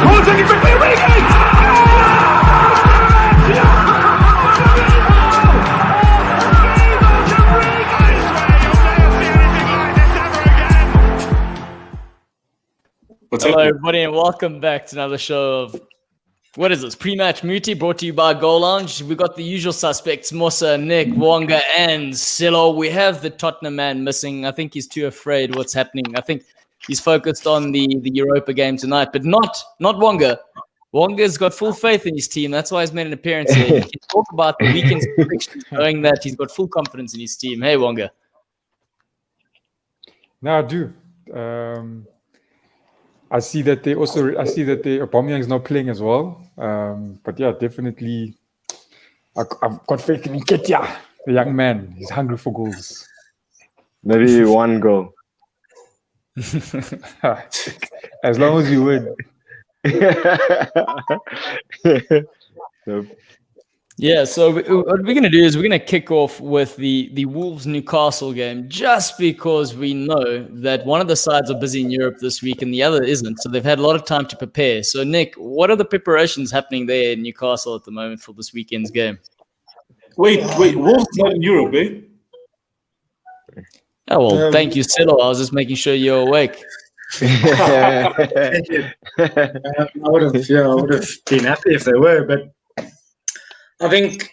Oh, taking quickly, Origi! Hello, everybody, and welcome back to another show of, what is this, Prematch Muti, brought to you by Goal Lounge. We've got the usual suspects, Mosa, Nick, Wonga, and Sello. We have the Tottenham man missing. I think he's too afraid what's happening. I think he's focused on the Europa game tonight, but not Wonga. Wonga's got full faith in his team. That's why he's made an appearance here. He can talk about the weekend's predictions, knowing that he's got full confidence in his team. Hey, Wonga. No, I do. I see that Aubameyang is not playing as well. But yeah, definitely, I've got faith in Nketiah, the young man. He's hungry for goals. Maybe one goal. As long as you win. Nope. Yeah, so what we're going to do is we're going to kick off with the Wolves-Newcastle game, just because we know that one of the sides are busy in Europe this week and the other isn't, so they've had a lot of time to prepare. So, Nick, what are the preparations happening there in Newcastle at the moment for this weekend's game? Wait, Wolves not in Europe, eh? Oh, well, thank you, Sello. I was just making sure you're awake. I would have been happy if they were, but I think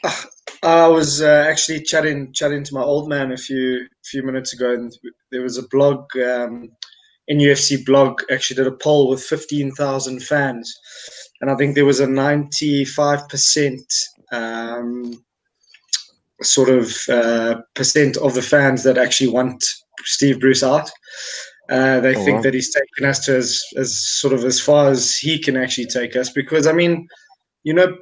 I was actually chatting to my old man a few minutes ago, and there was a blog, NUFC blog, actually did a poll with 15,000 fans, and I think there was a 95% percent of the fans that actually want Steve Bruce out. They think that he's taken us to as far as he can actually take us, because, I mean, you know,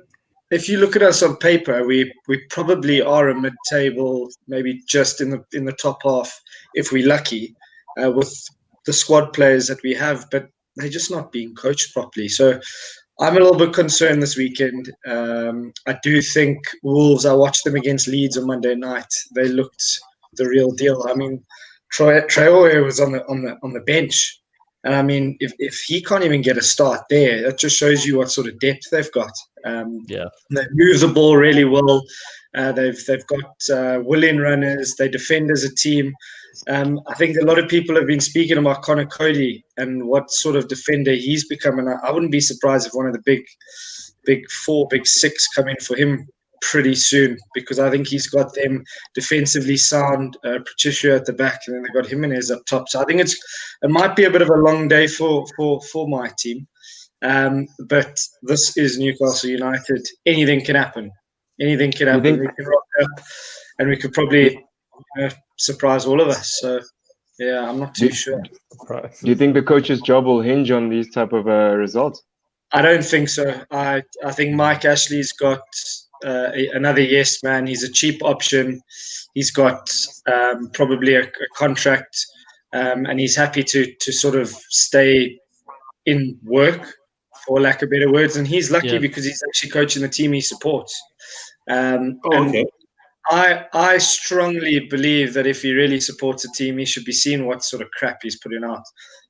if you look at us on paper, we probably are a mid-table, maybe just in the top half if we're lucky, with the squad players that we have, but they're just not being coached properly. So I'm a little bit concerned this weekend. I do think Wolves, I watched them against Leeds on Monday night. They looked the real deal. I mean, Traore was on the bench. And I mean, if he can't even get a start there, that just shows you what sort of depth they've got. They move the ball really well. They've got willing runners. They defend as a team. I think a lot of people have been speaking about Conor Cody and what sort of defender he's becoming. I wouldn't be surprised if one of the big four, big six come in for him pretty soon, because I think he's got them defensively sound, Patricia at the back, and then they've got Jimenez up top. So I think it might be a bit of a long day for my team. But this is Newcastle United. Anything can happen. Anything can happen. We can rock up, and we could probably surprise all of us. So yeah, I'm not too sure. Do you think the coach's job will hinge on these type of results? I don't think so. I think Mike Ashley's got another yes man. He's a cheap option. He's got probably a contract, and he's happy to sort of stay in work, for lack of better words. And he's lucky because he's actually coaching the team he supports. Okay. I strongly believe that if he really supports a team, he should be seeing what sort of crap he's putting out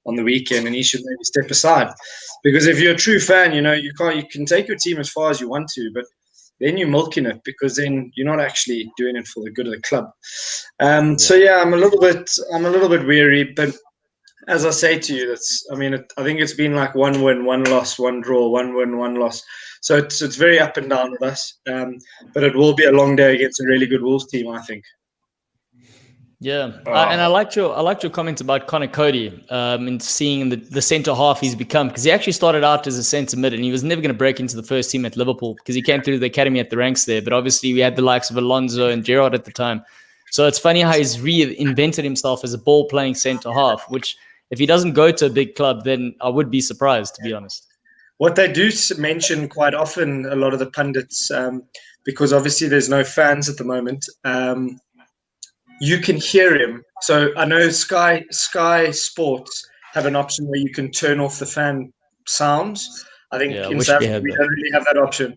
on the weekend, and he should maybe step aside. Because if you're a true fan, you can take your team as far as you want to, but then you're milking it, because then you're not actually doing it for the good of the club. So yeah, I'm a little bit weary, but as I say to you, I think it's been like 1 win, 1 loss, 1 draw, 1 win, 1 loss. So it's very up and down with us. But it will be a long day against a really good Wolves team, I think. Yeah, and I liked your comments about Conor Cody and seeing the centre half he's become, because he actually started out as a centre mid and he was never going to break into the first team at Liverpool because he came through the academy at the ranks there. But obviously we had the likes of Alonso and Gerrard at the time. So it's funny how he's reinvented himself as a ball-playing centre half, which if he doesn't go to a big club, then I would be surprised, to be honest. What they do mention quite often, a lot of the pundits, because obviously there's no fans at the moment, you can hear him. So I know Sky Sports have an option where you can turn off the fan sounds. I think in South Africa we don't really have that option.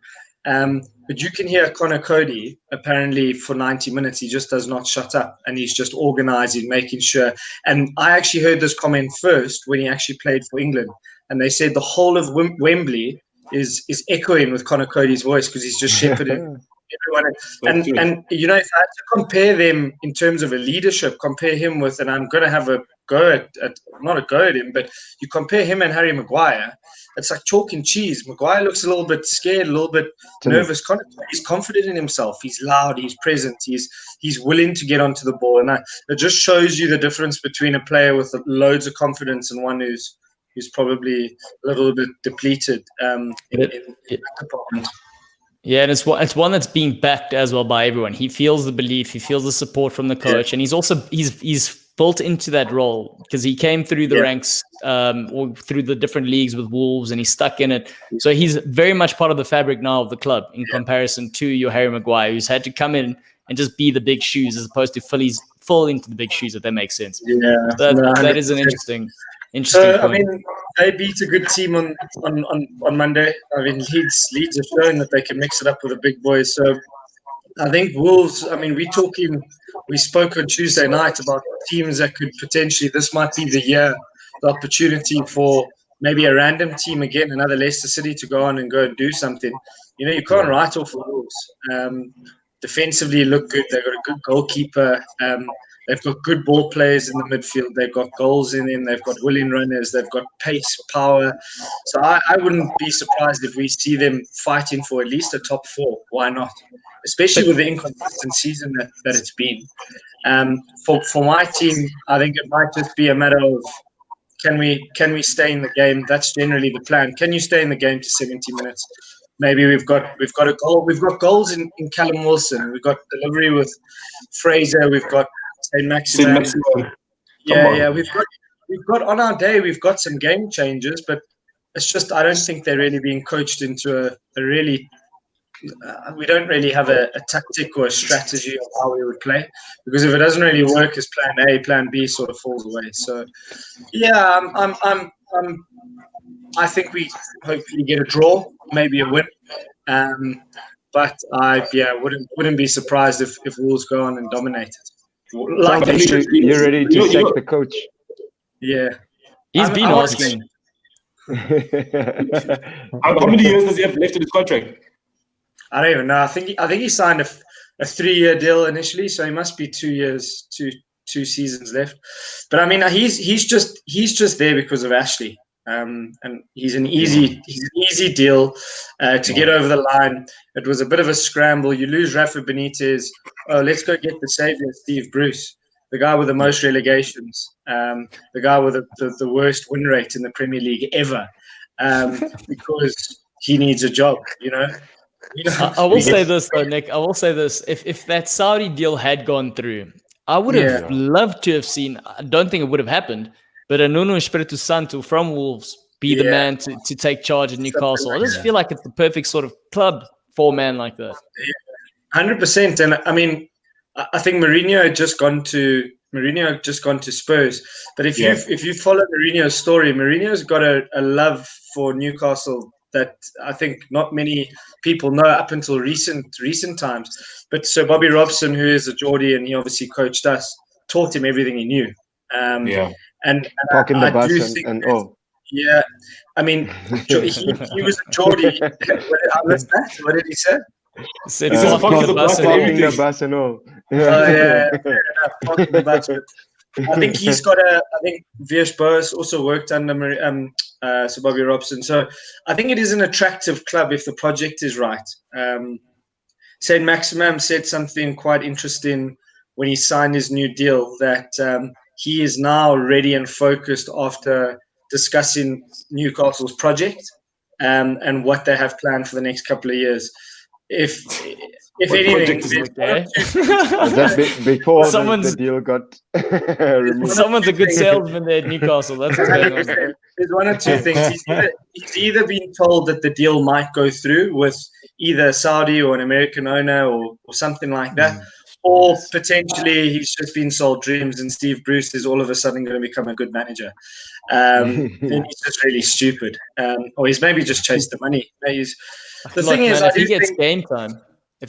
But you can hear Conor Cody apparently for 90 minutes. He just does not shut up, and he's just organising, making sure. And I actually heard this comment first when he actually played for England. and they said the whole of Wembley is echoing with Conor Cody's voice because he's just shepherded everyone. And you know, if I had to compare them in terms of a leadership, compare him with, and I'm going to have a go at not a go at him, but you compare him and Harry Maguire, it's like chalk and cheese. Maguire looks a little bit scared, a little bit nervous. He's confident in himself. He's loud. He's present. He's willing to get onto the ball, and it just shows you the difference between a player with loads of confidence and one who's probably a little bit depleted in that department. Yeah, and it's one that's being backed as well by everyone. He feels the belief, he feels the support from the coach, and he's also he's built into that role because he came through the ranks or through the different leagues with Wolves, and he's stuck in it. So he's very much part of the fabric now of the club in comparison to your Harry Maguire, who's had to come in and just be the big shoes as opposed to fall into the big shoes, if that makes sense. Yeah, so that is an interesting point. I mean, they beat a good team on Monday. I mean, Leeds have shown that they can mix it up with the big boys. So I think Wolves, I mean, we spoke on Tuesday night about teams that could potentially, this might be the year, the opportunity for maybe a random team again, another Leicester City, to go on and go and do something. You know, you can't write off the Wolves. Defensively look good. They've got a good goalkeeper. They've got good ball players in the midfield. They've got goals in them. They've got willing runners. They've got pace, power. So I wouldn't be surprised if we see them fighting for at least a top 4. Why not? Especially with the inconsistent season that it's been. For my team, I think it might just be a matter of can we stay in the game? That's generally the plan. Can you stay in the game to 70 minutes? Maybe we've got a goal. We've got goals in Callum Wilson. We've got delivery with Fraser. We've got St. Maximin. Yeah. We've got on our day. We've got some game changers, but it's just I don't think they're really being coached into a really. We don't really have a tactic or a strategy of how we would play, because if it doesn't really work as plan A, plan B sort of falls away. So, yeah, I think we hopefully get a draw, maybe a win. But I wouldn't be surprised if Wolves go on and dominate it. Like you're ready to sack the coach. Yeah, he's been asking. How many years does he have left in his contract? I don't even know. I think he signed a 3-year deal initially, so he must be 2 years, two seasons left. But I mean, he's just there because of Ashley. And he's an easy deal to get over the line. It was a bit of a scramble. You lose Rafa Benitez. Oh, let's go get the savior, Steve Bruce, the guy with the most relegations, the guy with the worst win rate in the Premier League ever, because he needs a job. You know. I will say this though, Nick. I will say this: if that Saudi deal had gone through, I would have loved to have seen. I don't think it would have happened. But a Nuno Espírito Santo from Wolves be the man to take charge at Newcastle. I just feel like it's the perfect sort of club for a man like that. 100%. And I mean, I think Mourinho had just gone to Spurs. But if you follow Mourinho's story, Mourinho's got a love for Newcastle that I think not many people know up until recent times. But Sir Bobby Robson, who is a Geordie and he obviously coached us, taught him everything he knew. And talking the bus yeah, I mean, he was a Geordie. What did he say? He said talking the bus and all. Talking the bus. I think he's got I think Viers Boas also worked under Sir Bobby Robson. So I think it is an attractive club if the project is right. St. Maximin said something quite interesting when he signed his new deal, that he is now ready and focused after discussing Newcastle's project and what they have planned for the next couple of years. If anything, before the deal got removed. Someone's a good salesman there at Newcastle. That's what's going on. There's one or two things. He's either been told that the deal might go through with either Saudi or an American owner or something like that. Or potentially he's just been sold dreams and Steve Bruce is all of a sudden going to become a good manager. Then he's just really stupid. Or he's maybe just chased the money. If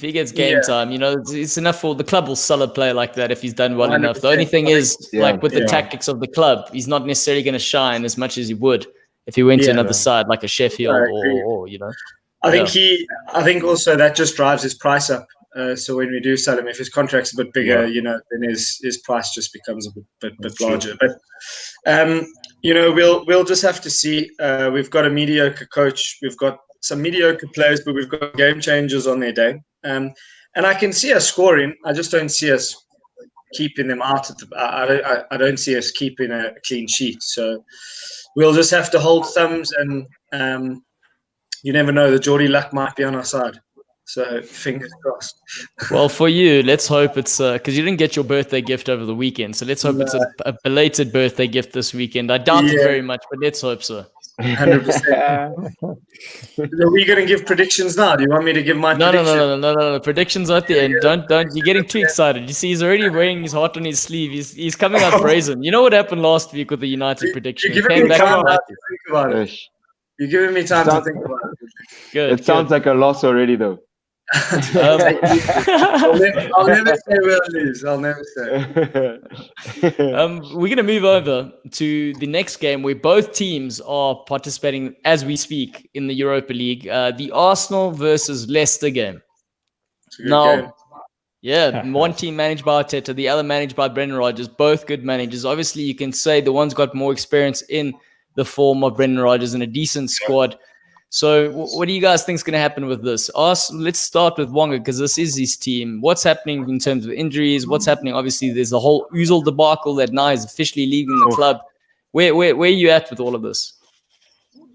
he gets game time, you know, it's enough for the club will sell a player like that if he's done well enough. The only thing is, like with the tactics of the club, he's not necessarily going to shine as much as he would if he went to Yeah. another side like a Sheffield agree. or you know. I think also that just drives his price up. So when we do sell him, if his contract's a bit bigger, then his price just becomes a bit larger. But we'll just have to see. We've got a mediocre coach. We've got some mediocre players, but we've got game changers on their day. And I can see us scoring. I just don't see us keeping them out. I don't see us keeping a clean sheet. So we'll just have to hold thumbs, and you never know. The Geordie luck might be on our side. So fingers crossed. Well, for you, let's hope it's because you didn't get your birthday gift over the weekend. So let's hope it's a belated birthday gift this weekend. I doubt it very much, but let's hope so. 100%. Are we going to give predictions now? Do you want me to give my prediction? No. Predictions at the end. Don't. You're getting too excited. You see, he's already wearing his heart on his sleeve. He's coming out brazen. You know what happened last week with the United prediction? You're giving me time to think about it. You're giving me time to think about it. Good. It sounds like a loss already, though. I'll never say we'll lose. I'll never say. We're going to move over to the next game where both teams are participating as we speak in the Europa League. The Arsenal versus Leicester game. Game. Yeah, one team managed by Arteta, the other managed by Brendan Rodgers. Both good managers. Obviously, you can say the one's got more experience in the form of Brendan Rodgers and a decent squad. So what do you guys think is going to happen with this? Let's start with Wonga because this is his team. What's happening in terms of injuries? What's happening? Obviously, there's the whole Ozil debacle that now is officially leaving the club. Where are you at with all of this?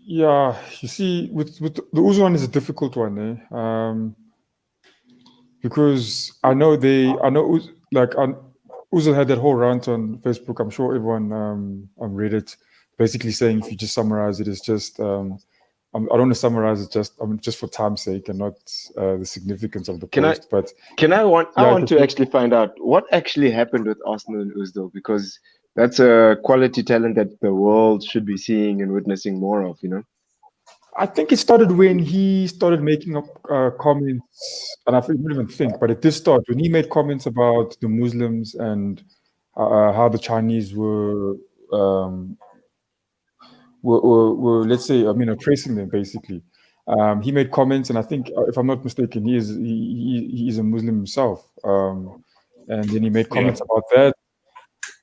Yeah, you see, with the Ozil one is a difficult one, because I know Ozil had that whole rant on Facebook. I'm sure everyone on Reddit basically saying if you just summarize it, it's just. I don't want to summarize it just for time's sake and not the significance of the post. I want to actually find out what actually happened with Arsenal and Ozil, because that's a quality talent that the world should be seeing and witnessing more of, I think it started when he started making up comments, and I didn't even think, but it did start when he made comments about the Muslims and how the Chinese were let's say, tracing them basically. He made comments, and I think, if I'm not mistaken, he is a Muslim himself. And then he made comments about that.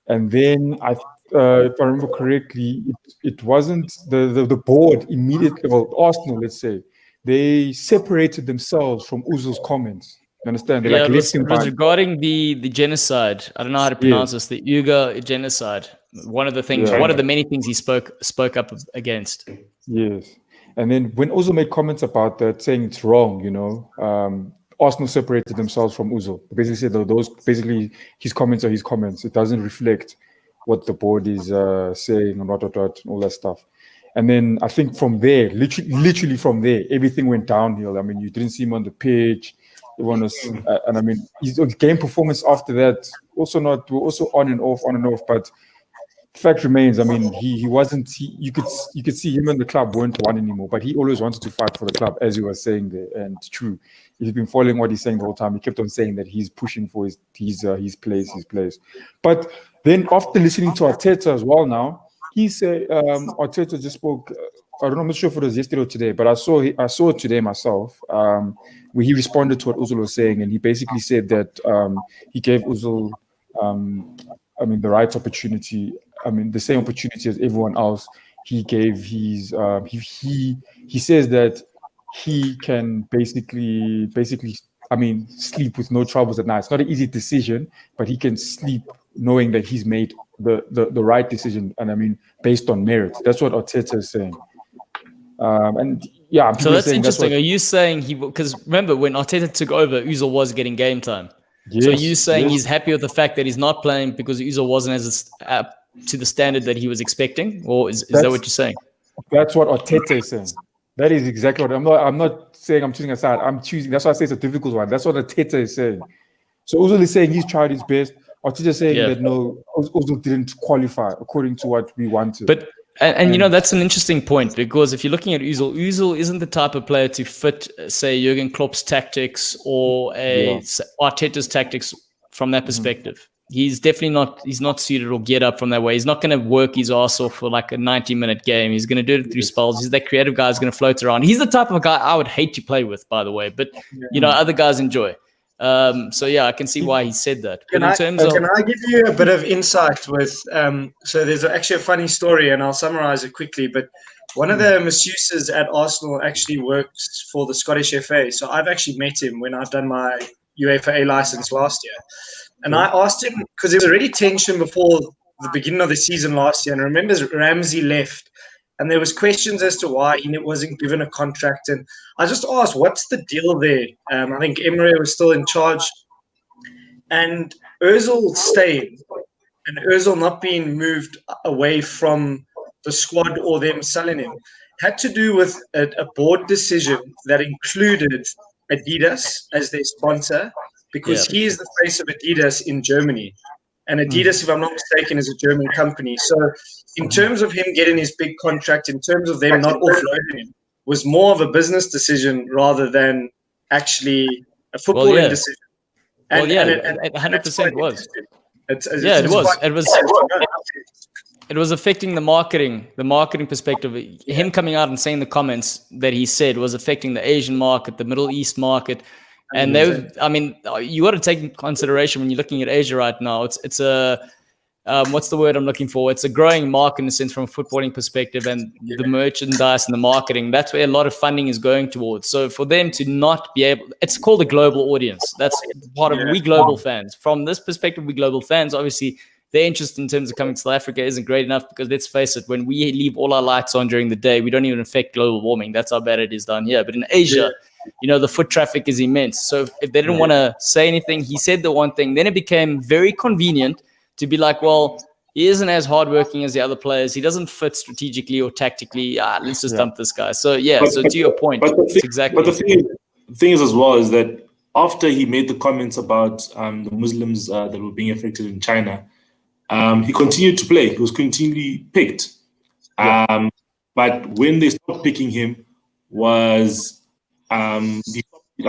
And then if I remember correctly, it wasn't the board immediately. Well, Arsenal, let's say, they separated themselves from Ozil's comments. You understand? They it was regarding the genocide. I don't know how to pronounce this. The Uyghur genocide. One of the things, one of the many things he spoke up against. Yes, and then when Ozil made comments about that, saying it's wrong, Arsenal separated themselves from Ozil. They basically said those his comments are his comments. It doesn't reflect what the board is saying and and all that stuff. And then I think from there, literally from there, everything went downhill. I mean, you didn't see him on the pitch. Everyone was, and I mean, his game performance after that also on and off. But the fact remains, I mean, he wasn't. You could see him and the club weren't one anymore. But he always wanted to fight for the club, as you were saying there. And true, he's been following what he's saying the whole time. He kept on saying that he's pushing for his place. But then after listening to Arteta as well, now he said Arteta just spoke. I'm not sure if it was yesterday or today, but I saw it today myself. Where he responded to what Ozil was saying, and he basically said that he gave Ozil, the right opportunity. I mean, the same opportunity as everyone else. He gave his. He says that he can basically, sleep with no troubles at night. It's not an easy decision, but he can sleep knowing that he's made the right decision, and based on merit. That's what Arteta is saying. So that's interesting. Are you saying because remember when Arteta took over, Ozil was getting game time. Yes, so are you saying he's happy with the fact that he's not playing because Ozil wasn't as to the standard that he was expecting, or is that what you're saying? That's what Arteta is saying. That is exactly what I'm not saying I'm choosing a side. I'm choosing. That's why I say it's a difficult one. That's what Arteta is saying. So Ozil is saying he's tried his best. Arteta is saying that no, Ozil didn't qualify according to what we wanted. But And that's an interesting point, because if you're looking at Ozil isn't the type of player to fit, say, Jurgen Klopp's tactics or Arteta's tactics from that perspective. he's definitely not. He's not suited or get up from that way. He's not going to work his ass off for like a 90-minute game. He's going to do it through spells. He's that creative guy who's going to float around. He's the type of guy I would hate to play with, by the way. But other guys enjoy. So yeah, I can see why he said that. Can I give you a bit of insight with? So there's actually a funny story, and I'll summarize it quickly. But one of the masseuses at Arsenal actually works for the Scottish FA. So I've actually met him when I've done my UEFA A license last year. And I asked him, because there was already tension before the beginning of the season last year. And I remember Ramsey left, and there was questions as to why he wasn't given a contract. And I just asked, what's the deal there? I think Emery was still in charge. And Ozil stayed, and Ozil not being moved away from the squad or them selling him had to do with a board decision that included Adidas as their sponsor, because he is the face of Adidas in Germany. And Adidas, if I'm not mistaken, is a German company. So in terms of him getting his big contract, in terms of them not offloading him, was more of a business decision rather than actually a footballing decision. And, it 100% was. It was affecting the marketing perspective. Him coming out and saying the comments that he said was affecting the Asian market, the Middle East market. And you got to take into consideration when you're looking at Asia right now. It's a what's the word I'm looking for? It's a growing market in a sense from a footballing perspective, and the merchandise and the marketing. That's where a lot of funding is going towards. So for them to not be able, it's called a global audience. That's part of we global fans. From this perspective, we global fans. Obviously, their interest in terms of coming to South Africa isn't great enough, because let's face it, when we leave all our lights on during the day, we don't even affect global warming. That's how bad it is down here. But in Asia, the foot traffic is immense. So if they didn't want to say anything, he said the one thing. Then it became very convenient to be like, well, he isn't as hardworking as the other players. He doesn't fit strategically or tactically. Let's just dump this guy. So to your point, exactly. But the thing is as well is that after he made the comments about the Muslims that were being affected in China, he continued to play. He was continually picked. But when they stopped picking him was, I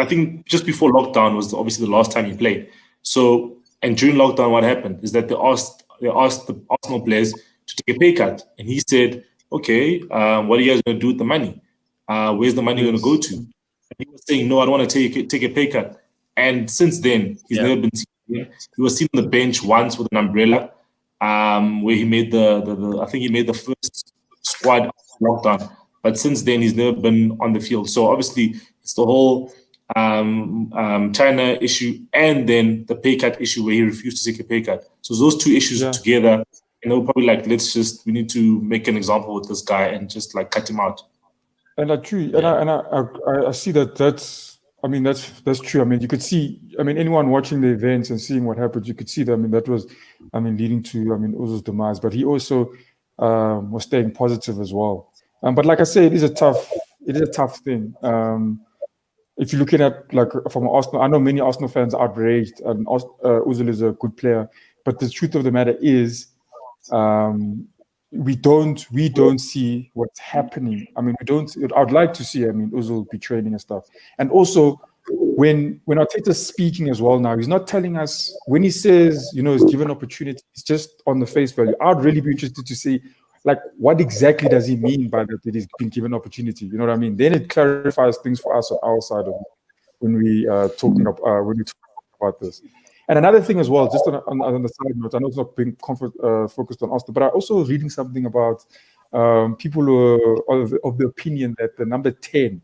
think just before lockdown was obviously the last time he played. So, and during lockdown, what happened is that they asked the Arsenal players to take a pay cut. And he said, okay, what are you guys going to do with the money? Where's the money going to go to? And he was saying, no, I don't want to take a pay cut. And since then, he's never been seen. He was seen on the bench once with an umbrella, where he made I think he made the first squad lockdown. But since then, he's never been on the field. So obviously, it's the whole China issue and then the pay cut issue where he refused to take a pay cut. So those two issues together, and they were probably like, we need to make an example with this guy and just like cut him out. And that's true. And I see that's true. I mean, you could see, anyone watching the events and seeing what happened, you could see that, that was, leading to, Ozil's demise. But he also was staying positive as well. But like I say, it is a tough thing. If you're looking at, like, from Arsenal, I know many Arsenal fans are outraged, and Ozil is a good player. But the truth of the matter is, we don't see what's happening. I'd like to see, Ozil be training and stuff. And also, when Arteta's speaking as well now, he's not telling us, when he says, he's given opportunity, it's just on the face value. I'd really be interested to see, like, what exactly does he mean by that he's been given opportunity? You know what I mean? Then it clarifies things for us on our side of it when we talk about this. And another thing as well, just on the side note, I know it's not being focused on Arsenal, but I also was reading something about people who are of the opinion that the number 10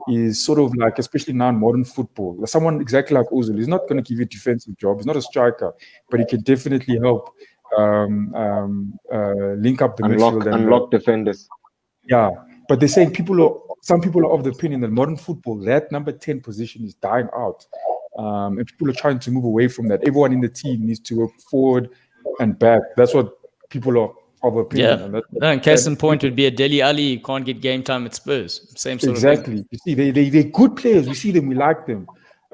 is sort of like, especially now in modern football, someone exactly like Ozil. He's not going to give you a defensive job. He's not a striker, but he can definitely help link up the midfield and unlock defenders. Yeah, but they're saying some people are of the opinion that modern football, that number 10 position is dying out, and people are trying to move away from that. Everyone in the team needs to work forward and back. That's what people are of opinion. Yeah, and case in point would be a Dele Alli who can't get game time at Spurs. Same sort of thing. Exactly. You see, they're good players. We see them, we like them,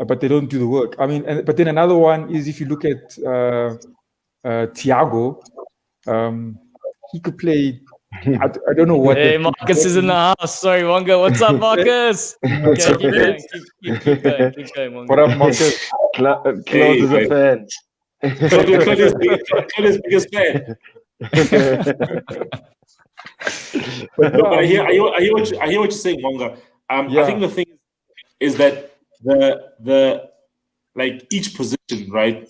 but they don't do the work. But then another one is, if you look at Thiago, he could play. I don't know what. Hey, Marcus is in the house. Sorry, Wonga. What's up, Marcus? Okay, keep going, Wonga. What up, Marcus? Claude is a fan. Claudio's biggest fan. But I hear what you're saying, Wonga. I think the thing is that the like each position, right?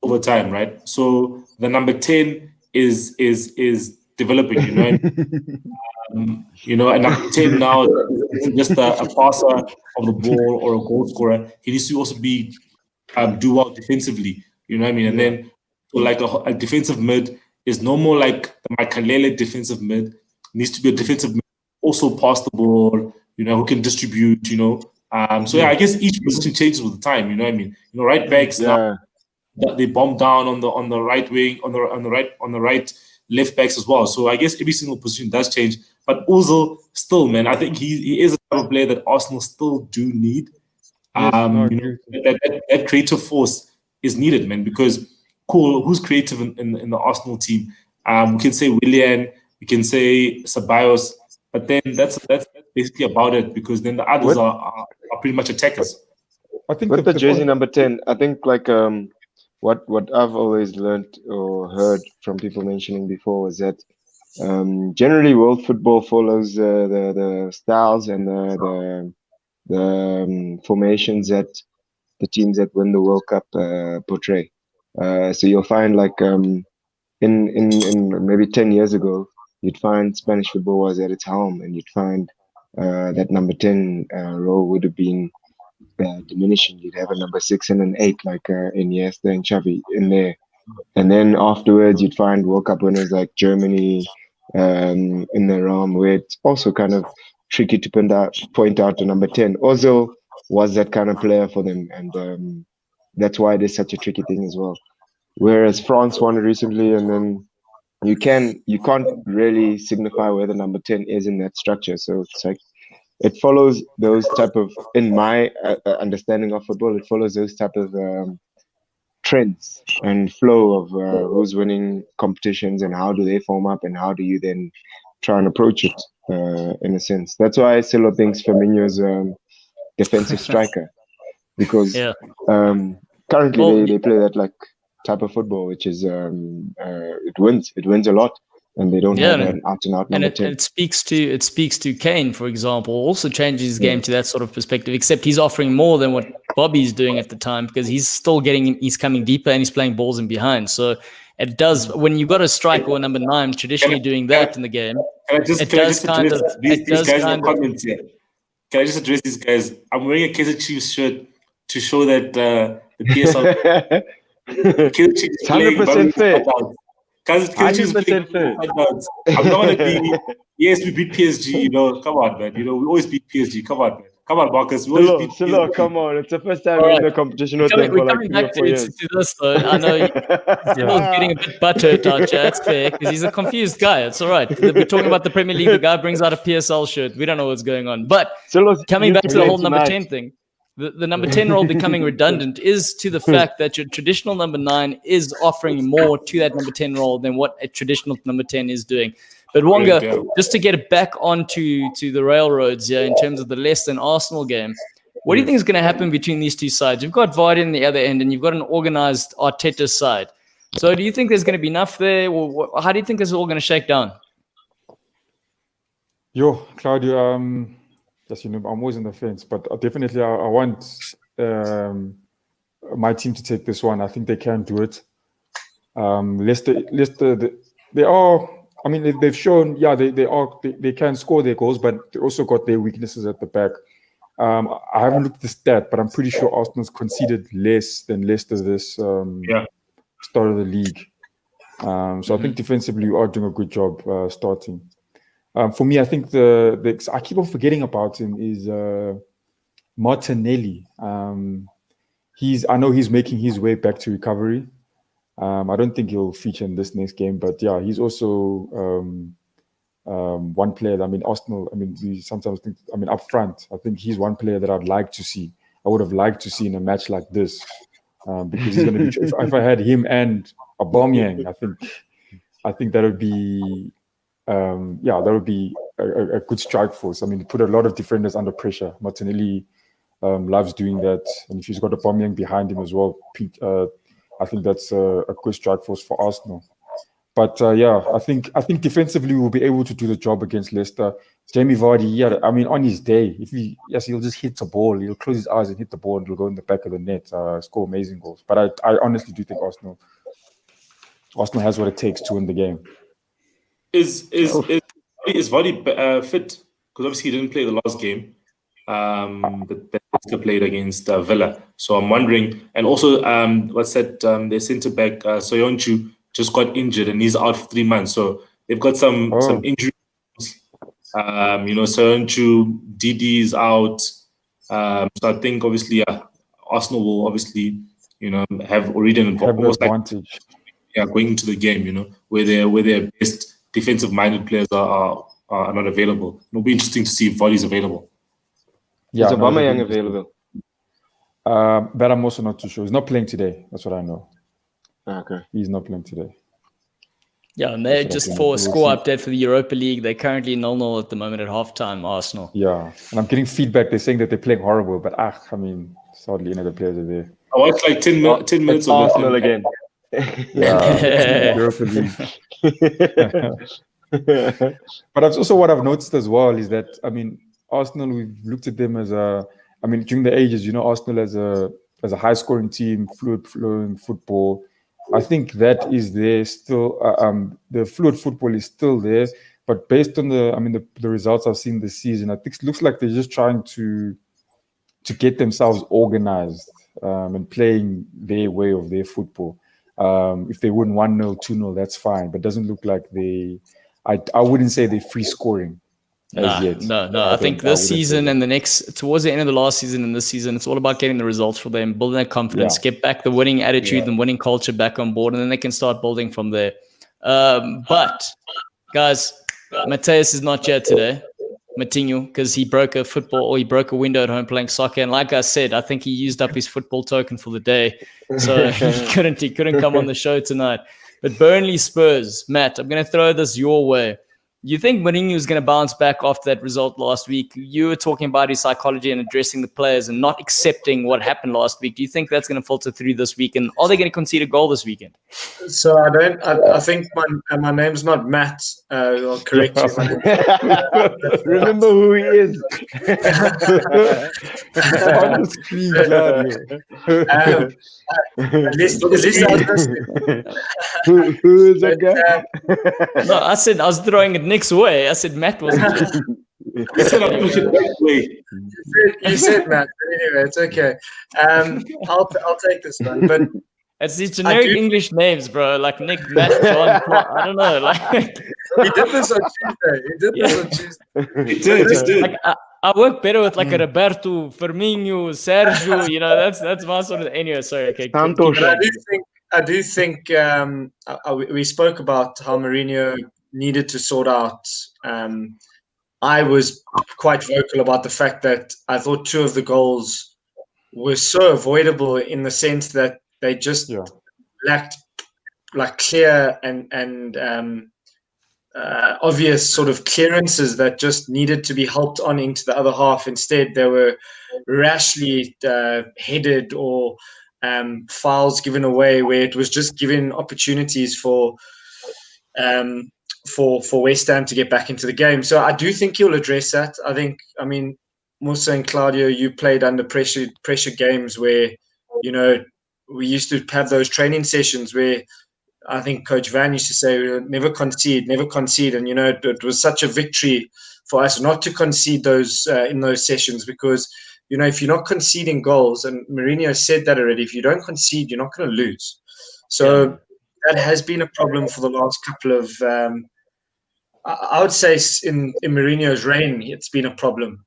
Over time, right? So the number 10 is developing, you know. And number 10 now isn't just a passer of the ball or a goal scorer. He needs to also be do well defensively, you know what I mean? And then so like a defensive mid is no more like the Makalele defensive mid. Needs to be a defensive mid, also pass the ball, you know, who can distribute, you know. So I guess each position changes with the time, you know what I mean? You know, right backs now they bomb down on the right wing, on the right left backs as well. So I guess every single position does change. But Ozil still, man, I think he is a type of player that Arsenal still do need. That creative force is needed, man, because who's creative in the Arsenal team? We can say Willian, we can say Ceballos, but then that's basically about it, because then the others are pretty much attackers. I think with the jersey number 10, I think like what I've always learned or heard from people mentioning before was that generally world football follows the styles and the formations that the teams that win the World Cup portray. So you'll find like in maybe 10 years ago, you'd find Spanish football was at its helm, and you'd find that number 10 role would have been diminishing. You'd have a number 6 and an 8 like Iniesta and Xavi in there. And then afterwards, you'd find World Cup winners like Germany in the realm, where it's also kind of tricky to point out to number 10. Ozil was that kind of player for them, and that's why it is such a tricky thing as well. Whereas France won recently, and then you can't really signify where the number 10 is in that structure. So it's like it follows those type of, in my understanding of football, it follows those type of trends and flow of who's winning competitions and how do they form up and how do you then try and approach it in a sense. That's why Sello thinks Firmino's defensive striker, because currently they play that like type of football, which is it wins a lot, and they don't have an out-and-out number 10. It speaks to Kane, for example, also changes his game to that sort of perspective, except he's offering more than what Bobby's doing at the time, because he's coming deeper and he's playing balls in behind. So it does, when you've got a striker or number 9 traditionally doing that in the game, Can I just address these guys? I'm wearing a Kaizer Chiefs shirt to show that the PSL 100% fair. 100% fair. I'm not going to be. Yes, we beat PSG. You know, come on, man. You know, we always beat PSG. Come on, man. Come on, Marcus. We always beat PSG. Come on. It's the first time we're in the competition with them for like 3 or 4 years. To this, though. I know Silo's getting a bit butthurt out here. It's fair, because he's a confused guy. It's all right. We're talking about the Premier League. The guy brings out a PSL shirt. We don't know what's going on. But coming back to the whole number 10 thing, the number 10 role becoming redundant is to the fact that your traditional number 9 is offering more to that number 10 role than what a traditional number 10 is doing. But Wonga, just to get it back onto the railroads here in terms of the Leicester and Arsenal game, what do you think is going to happen between these two sides? You've got Wate on the other end, and you've got an organized Arteta side. So do you think there's going to be enough there? Or how do you think this is all going to shake down? Claudio, yes, you know, I'm always on the fence, but definitely I want my team to take this one. I think they can do it. Leicester, they are. I mean, they've shown, they can score their goals, but they also got their weaknesses at the back. I haven't looked at the stat, but I'm pretty sure Arsenal's conceded less than Leicester this start of the league. So I think defensively you are doing a good job starting. For me, I think I keep on forgetting about him is Martinelli. I know he's making his way back to recovery. I don't think he'll feature in this next game, but yeah, he's also one player. I mean, Arsenal. I mean, we sometimes think. I mean, up front, I think he's one player that I'd like to see. I would have liked to see in a match like this, because he's going to be. If I had him and Aubameyang, I think that would be. That would be a good strike force. I mean, put a lot of defenders under pressure. Martinelli loves doing that, and if he's got Aubameyang behind him as well, I think that's a good strike force for Arsenal. But yeah, I think defensively we'll be able to do the job against Leicester. Jamie Vardy, yeah, I mean, on his day, he'll just hit the ball. He'll close his eyes and hit the ball, and it'll go in the back of the net. Score amazing goals. But I honestly do think Arsenal has what it takes to win the game. Is Vardy fit? Because obviously he didn't play the last game. That Leicester played against Villa. So I'm wondering, and also what's that? Their centre back Soyuncu just got injured and he's out for 3 months. So they've got some injuries. Soyuncu, Didi is out. So I think obviously Arsenal will obviously have already an advantage. Going into the game, where their best defensive-minded players are not available. It'll be interesting to see if Vardy's available. Yeah, is Aubameyang available? That I'm also not too sure. He's not playing today. That's what I know. Okay. He's not playing today. Yeah, and they're just for a score update for the Europa League. They're currently 0-0 at the moment at halftime, Arsenal. Yeah, and I'm getting feedback. They're saying that they're playing horrible, but I mean, sadly, the players are there. I watched like 10 minutes of Arsenal again. Yeah, Europa League. But that's also what I've noticed as well is that, I mean, Arsenal, we've looked at them as during the ages, Arsenal as a high-scoring team, fluid-flowing football. I think that is there still. The fluid football is still there, but based on the results I've seen this season, I think it looks like they're just trying to get themselves organized and playing their way of their football. If they win 1-0, 2-0, that's fine, but it doesn't look like I wouldn't say they're free scoring. No. I think this season and towards the end of the last season and this season, it's all about getting the results for them, building that confidence, get back the winning attitude and winning culture back on board, and then they can start building from there. But guys, Mateus is not here today, Matinho, because he broke a window at home playing soccer, and like I said, I think he used up his football token for the day, so he couldn't come on the show tonight. But Burnley Spurs, Matt, I'm going to throw this your way. You think Mourinho is going to bounce back after that result last week? You were talking about his psychology and addressing the players and not accepting what happened last week. Do you think that's going to filter through this week? And are they going to concede a goal this weekend? So I think my name's not Matt. I'll correct you. Remember who he is. On the screen, at least I was listening. Who is that guy? No, I was throwing it Nick's way. I said Matt wasn't. You said I'm pushing it that way. You said Matt, but anyway, it's okay. I'll take this one, but it's these generic English names, bro. Like Nick, Matt, John. I don't know. Like he did this on Tuesday. He did. Like, I work better with like a Roberto, Firmino, Sergio. That's my sort of. Anyway, sorry. Okay. I do think we spoke about how Mourinho needed to sort out. I was quite vocal about the fact that I thought 2 of the goals were so avoidable in the sense that they just lacked like clear and obvious sort of clearances that just needed to be helped on into the other half. Instead, they were rashly headed or fouls given away, where it was just giving opportunities for West Ham to get back into the game. So I do think he'll address that. I mean, Mosa and Claudio, you played under pressure games where, we used to have those training sessions where I think Coach Van used to say, never concede. And, it was such a victory for us not to concede those in those sessions because, if you're not conceding goals, and Mourinho said that already, if you don't concede, you're not going to lose. So that has been a problem for the last couple of, I would say in Mourinho's reign, it's been a problem.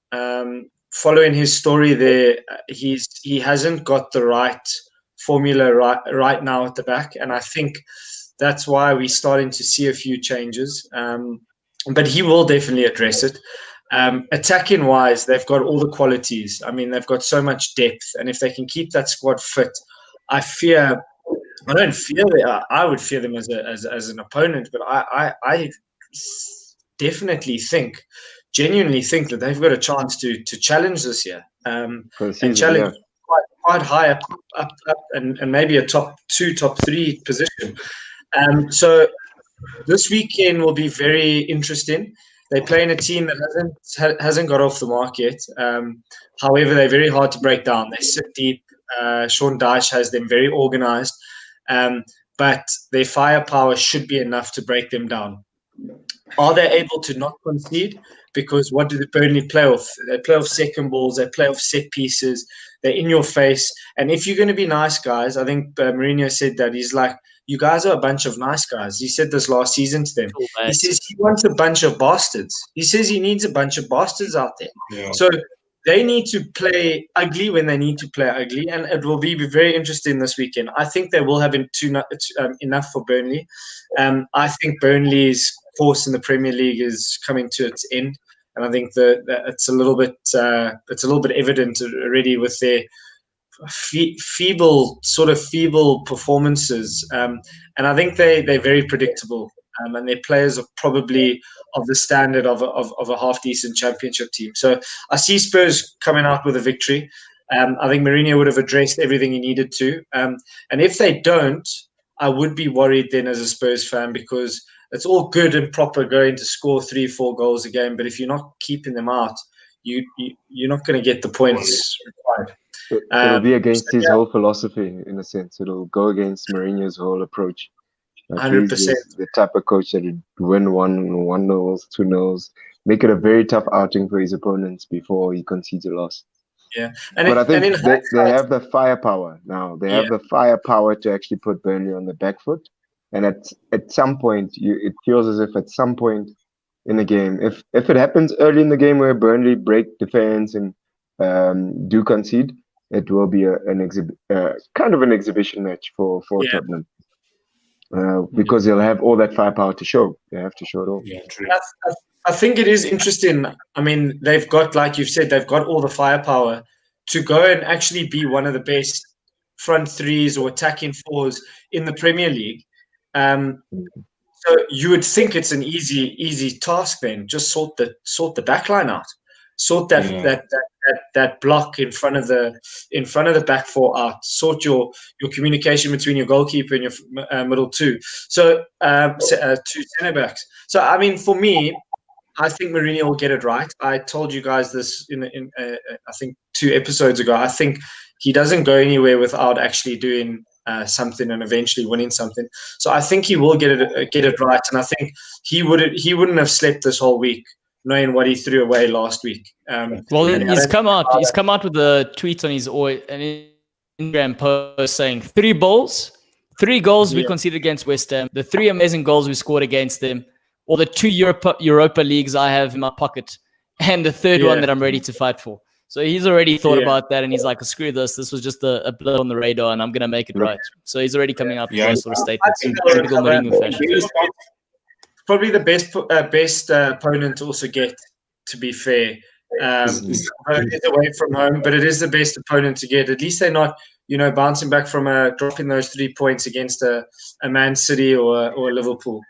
Following his story there, he hasn't got the right formula right now at the back, and I think that's why we're starting to see a few changes. But he will definitely address it. Attacking wise, they've got all the qualities. I mean, they've got so much depth, and if they can keep that squad fit, I would fear them as an opponent, but I definitely genuinely think that they've got a chance to challenge this year and challenge quite high up and maybe a top 2, top 3 position. So this weekend will be very interesting. They play in a team that hasn't got off the mark yet. However, they're very hard to break down. They sit deep. Sean Dyche has them very organized, but their firepower should be enough to break them down. Are they able to not concede? Because what do the Burnley play off? They play off second balls. They play off set pieces. They're in your face. And if you're going to be nice guys, I think Mourinho said that. He's like, you guys are a bunch of nice guys. He said this last season to them. He says he wants a bunch of bastards. He says he needs a bunch of bastards out there. Yeah. So they need to play ugly when they need to play ugly. And it will be very interesting this weekend. I think they will have enough for Burnley. I think Burnley's course in the Premier League is coming to its end. And I think that it's a little bit evident already with their feeble performances, and I think they're very predictable, and their players are probably of the standard of a half decent championship team. So I see Spurs coming out with a victory. I think Mourinho would have addressed everything he needed to, and if they don't, I would be worried then as a Spurs fan, because it's all good and proper going to score 3-4 goals a game, but if you're not keeping them out, you're not going to get the points required. It'll be against his whole philosophy, in a sense. It'll go against Mourinho's whole approach. 100%. He's the type of coach that would win 1-0, 2-0, make it a very tough outing for his opponents before he concedes a loss. Yeah, but I think they have the firepower now. They have the firepower to actually put Burnley on the back foot. And at some point, it feels as if at some point in the game, if it happens early in the game where Burnley break defense and do concede, it will be kind of an exhibition match for Tottenham, because they'll have all that firepower to show. They have to show it all. Yeah, true. I think it is interesting. I mean, they've got, like you've said, they've got all the firepower to go and actually be one of the best front threes or attacking fours in the Premier League. So you would think it's an easy task then. Just sort the back line out, sort that block in front of the back four out, sort your communication between your goalkeeper and your middle two. So two centre backs. So I mean, for me, I think Mourinho will get it right. I told you guys this in I think 2 episodes ago. I think he doesn't go anywhere without actually doing something and eventually winning something. So I think he will get it right, and I think he wouldn't have slept this whole week knowing what he threw away last week. Well, he's come out with a tweet on his Instagram post saying 3 goals we conceded against West Ham, the 3 amazing goals we scored against them, or the 2 Europa Leagues I have in my pocket, and the 3rd one that I'm ready to fight for. So he's already thought about that, and he's like, screw this. This was just a blip on the radar, and I'm going to make it right. So he's already coming up with those sort of statements. Typical Mourinho fashion. Probably the best opponent to also get, to be fair. It's away from home, but it is the best opponent to get. At least they're not, bouncing back from dropping those 3 points against a Man City or a Liverpool.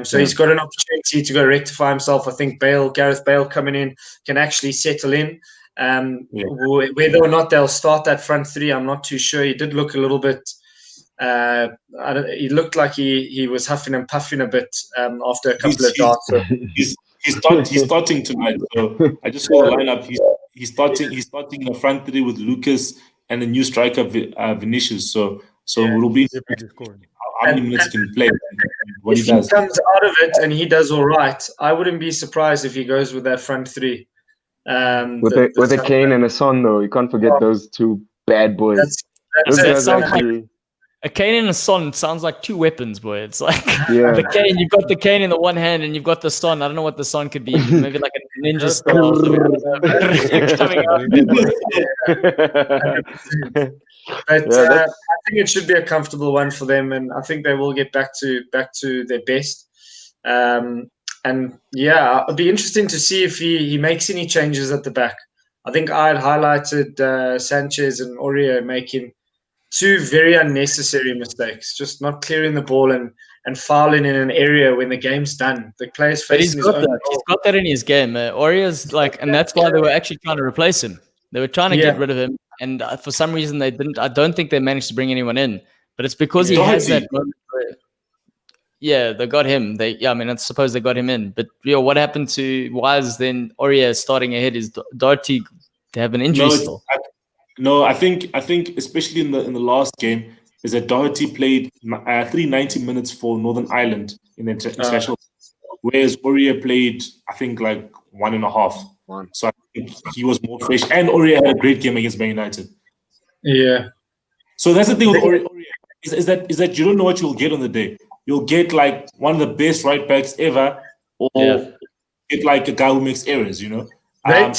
So he's got an opportunity to go rectify himself. I think Gareth Bale coming in can actually settle in. Whether or not they'll start that front 3, I'm not too sure. He did look a little bit. He looked like he was huffing and puffing a bit after a couple of darts. So. He's starting tonight. So I just saw the lineup. He's starting in the front 3 with Lucas and the new striker Vinicius. So it'll be how many minutes he can play. What if he comes out of it and he does all right, I wouldn't be surprised if he goes with that front 3. With a Kane and a Son, though, you can't forget those 2 bad boys. That sounds like a Kane and a Son sounds like 2 weapons, boy. It's like the Kane. You've got the Kane in the one hand, and you've got the Son. I don't know what the Son could be. Maybe like a ninja style coming out. But I think it should be a comfortable one for them, and I think they will get back to their best. And it'll be interesting to see if he makes any changes at the back. I think I had highlighted Sanchez and Aurier making 2 very unnecessary mistakes, just not clearing the ball and fouling in an area when the game's done. The player's facing his own goal. He's got that in his game. Aurier's and that's why they were actually trying to replace him. They were trying to get rid of him. and for some reason they didn't. I don't think they managed to bring anyone in, but it's because he has that moment where, yeah, they got him. I mean, I suppose they got him in, but what happened to why is then Aurier starting ahead? Is Doherty to have an injury still? No, I think especially in the last game is that Doherty played 390 minutes for Northern Ireland in the international, whereas Aurier played I think like 1.5. So I think he was more fresh, and Aurier had a great game against Man United. Yeah. So that's the thing with Aurier is that you don't know what you'll get on the day. You'll get like one of the best right backs ever, or get like a guy who makes errors. They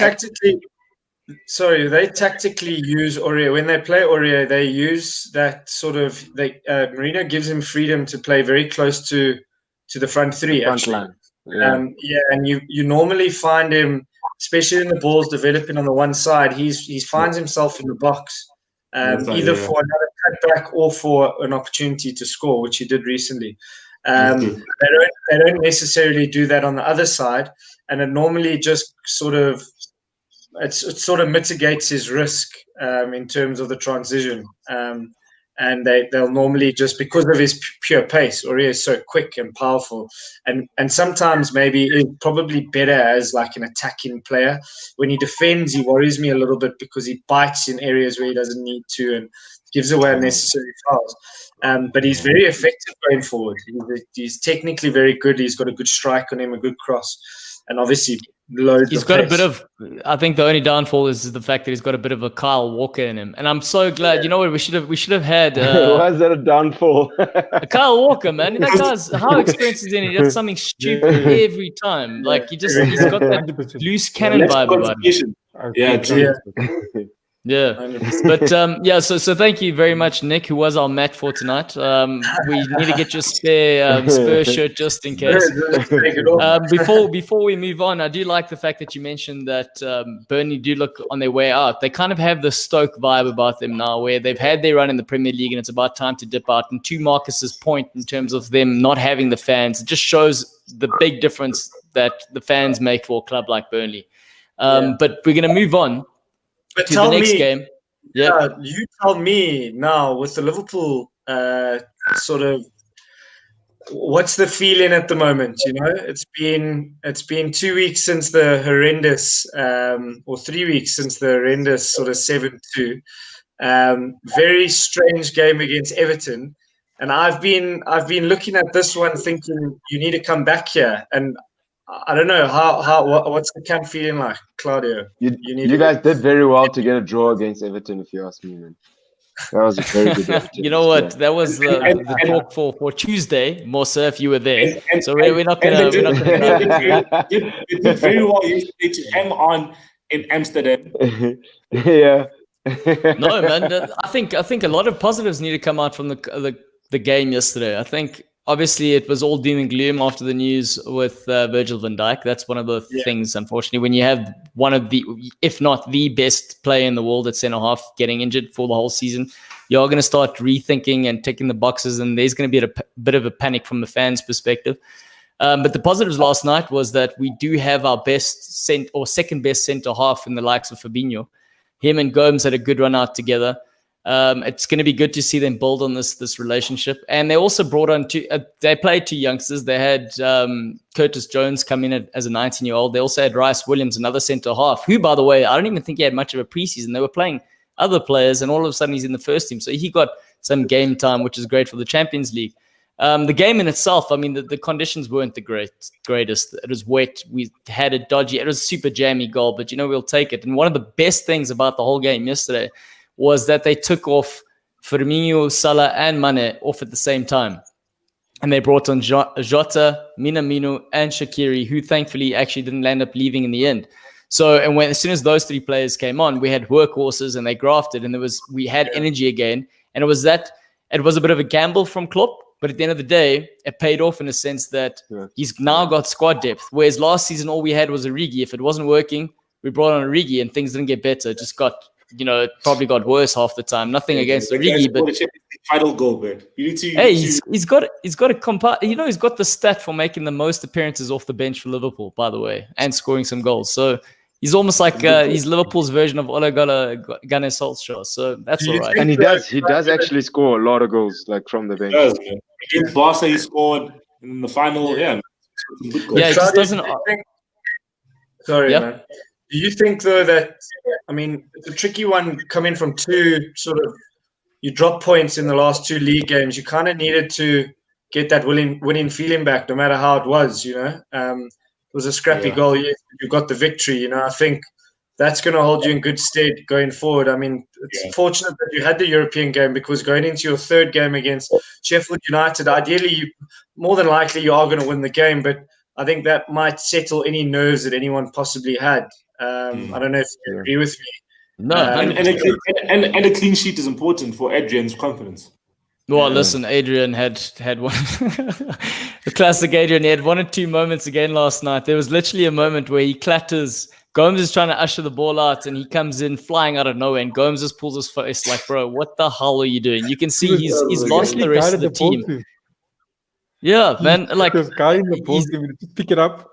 tactically use Aurier. When they play Aurier, they use that sort of. Marino gives him freedom to play very close to the front three. Front line. And you normally find him, especially in the balls developing on the one side. He finds himself in the box, either for another cutback or for an opportunity to score, which he did recently. They don't necessarily do that on the other side, and it normally just sort of mitigates his risk in terms of the transition. And they'll normally, just because of his pure pace, or he is so quick and powerful, and sometimes maybe he's probably better as like an attacking player. When he defends, he worries me a little bit because he bites in areas where he doesn't need to and gives away unnecessary fouls. But he's very effective going forward. He's technically very good. He's got a good strike on him, a good cross, and obviously loads. He's of got pace. a bit of. I think the only downfall is the fact that he's got a bit of a Kyle Walker in him, and I'm so glad. You know what? We should have had. Why is that a downfall? A Kyle Walker, man. That guy's how experienced is he? He does something stupid every time. Like he's got that loose cannon vibe about him. Yeah, true. Yeah, but so thank you very much, Nick, who was our mat for tonight. We need to get your spare Spurs shirt just in case. Before we move on, I do like the fact that you mentioned that Burnley do look on their way out. They kind of have the Stoke vibe about them now, where they've had their run in the Premier League and it's about time to dip out. And to Marcus's point in terms of them not having the fans, it just shows the big difference that the fans make for a club like Burnley. But we're going to move on. But to the next game. Yeah, you tell me now with the Liverpool sort of, what's the feeling at the moment? It's been 2 weeks since the horrendous, or 3 weeks since the horrendous sort of 7-2. Very strange game against Everton, and I've been looking at this one thinking you need to come back here. And I don't know what's the camp feeling like, Claudio? You guys did very well to get a draw against Everton, if you ask me, man. That was a very good Everton. You know what? That was the talk for Tuesday, Mosa, if you were there. So we're not gonna. They did very well yesterday to hang on in Amsterdam. Yeah. No, man. I think a lot of positives need to come out from the game yesterday. I think. Obviously, it was all doom and gloom after the news with Virgil van Dijk. That's one of the things, unfortunately, when you have one of the, if not the best player in the world at centre-half getting injured for the whole season, you're going to start rethinking and ticking the boxes, and there's going to be a bit of a panic from the fans' perspective. But the positives last night was that we do have our second best centre-half in the likes of Fabinho. Him and Gomes had a good run out together. It's going to be good to see them build on this relationship. And they also brought on they played two youngsters. They had Curtis Jones come in as a 19-year-old. They also had Rice Williams, another centre-half, who, by the way, I don't even think he had much of a preseason. They were playing other players, and all of a sudden he's in the first team. So he got some game time, which is great for the Champions League. The game in itself, I mean, the conditions weren't the greatest. It was wet. We had a dodgy, it was a super jammy goal, but, we'll take it. And one of the best things about the whole game yesterday was that they took off Firmino, Salah, and Mane off at the same time. And they brought on Jota, Minamino, and Shaqiri, who thankfully actually didn't end up leaving in the end. So, and as soon as those three players came on, we had workhorses and they grafted, and we had energy again. And it was a bit of a gamble from Klopp, but at the end of the day, it paid off in a sense that he's now got squad depth. Whereas last season, all we had was Origi. If it wasn't working, we brought on Origi and things didn't get better. It just got, it probably got worse half the time. Nothing against Origi, but final goal, man. You need to. Hey, he's got a compa. He's got the stat for making the most appearances off the bench for Liverpool, by the way, and scoring some goals. So He's almost like he's Liverpool's version of Ole Gunnar Solskjaer. So that's all right. And he does actually score a lot of goals, like from the bench. He does, man. Against Barca, he scored in the final. Yeah, some good goals. Yeah, he just doesn't. Sorry, Yep. man. Do you think though that it's a tricky one coming from two sort of you drop points in the last two league games. You kind of needed to get that winning feeling back, no matter how it was. It was a scrappy goal. You got the victory. I think that's going to hold you in good stead going forward. I mean, it's fortunate that you had the European game, because going into your third game against Sheffield United, ideally, more than likely you are going to win the game, but I think that might settle any nerves that anyone possibly had. I don't know if you agree with me. No, and a clean sheet is important for Adrian's confidence. Well, listen, Adrian had one. The classic Adrian. He had 1 or 2 moments again last night. There was literally a moment where he clatters. Gomes is trying to usher the ball out, and he comes in flying out of nowhere, and Gomes just pulls his face like, bro, what the hell are you doing? You can see he's lost the rest of the team. Yeah, man. Like, this guy in the ball team, just pick it up.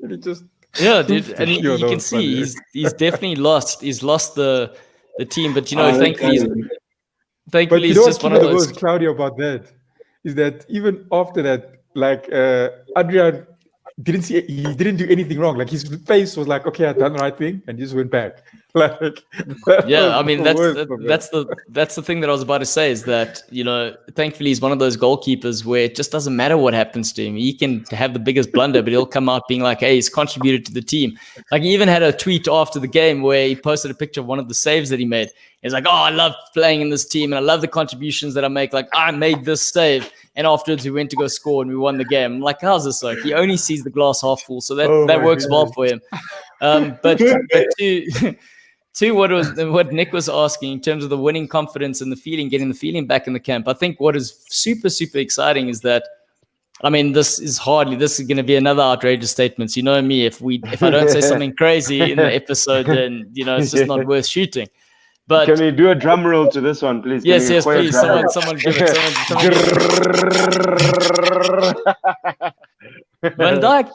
And it just... Yeah, dude, and you can see he's definitely lost. He's lost the team, but thankfully, but it's just one of those. Claudio, about that is that even after that, like Adrian didn't do anything wrong. Like his face was like, okay, I've done the right thing, and just went back. Like, yeah, I mean that's the thing that I was about to say is that thankfully he's one of those goalkeepers where it just doesn't matter what happens to him. He can have the biggest blunder, but he'll come out being like, hey, he's contributed to the team. Like he even had a tweet after the game where he posted a picture of one of the saves that he made. He's like, oh, I love playing in this team and I love the contributions that I make. Like I made this save, and afterwards we went to go score and we won the game. I'm like, how's this like? He only sees the glass half full, so that works well for him. But to what Nick was asking in terms of the winning confidence and the feeling, getting the feeling back in the camp, I think what is super, super exciting is that, I mean, this is going to be another outrageous statement. You know me, if I don't say something crazy in the episode, then, it's just not worth shooting. But can we do a drum roll to this one, please? Yes, please. Someone give it. Van Dijk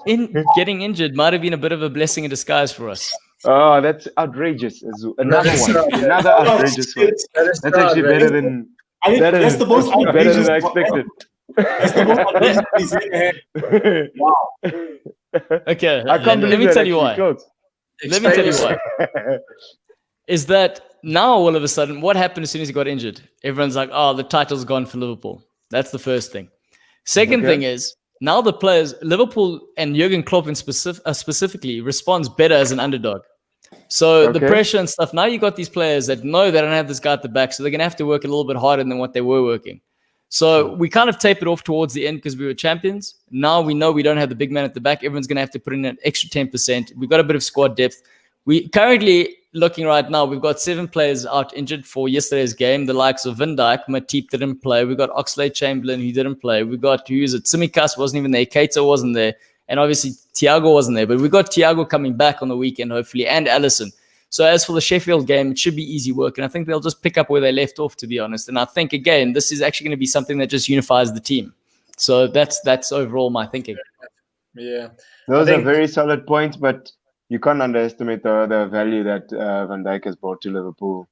getting injured might have been a bit of a blessing in disguise for us. Oh, that's outrageous. Another outrageous one. That's actually better than. I think that's the most better than I expected. That's the most outrageous. Wow. Okay, let me tell you why. Let me tell you why. Is that now all of a sudden, what happened as soon as he got injured? Everyone's like, oh, the title's gone for Liverpool. That's the first thing. Second thing is, now the players, Liverpool and Jurgen Klopp specifically, responds better as an underdog. So the pressure and stuff, now you got these players that know they don't have this guy at the back, so they're going to have to work a little bit harder than what they were working. So we kind of tapered off towards the end because we were champions. Now we know we don't have the big man at the back. Everyone's going to have to put in an extra 10%. We've got a bit of squad depth. We currently, looking right now, we've got 7 players out injured for yesterday's game. The likes of Van Dijk, Matip didn't play. We got Oxlade-Chamberlain, who didn't play. We got, Tsimikas wasn't even there. Keita wasn't there. And obviously Thiago wasn't there. But we got Thiago coming back on the weekend, hopefully, and Alisson. So as for the Sheffield game, it should be easy work. And I think they'll just pick up where they left off, to be honest. And I think, again, this is actually going to be something that just unifies the team. So that's overall my thinking. Yeah. Those are very solid points, but you can't underestimate the value that Van Dijk has brought to Liverpool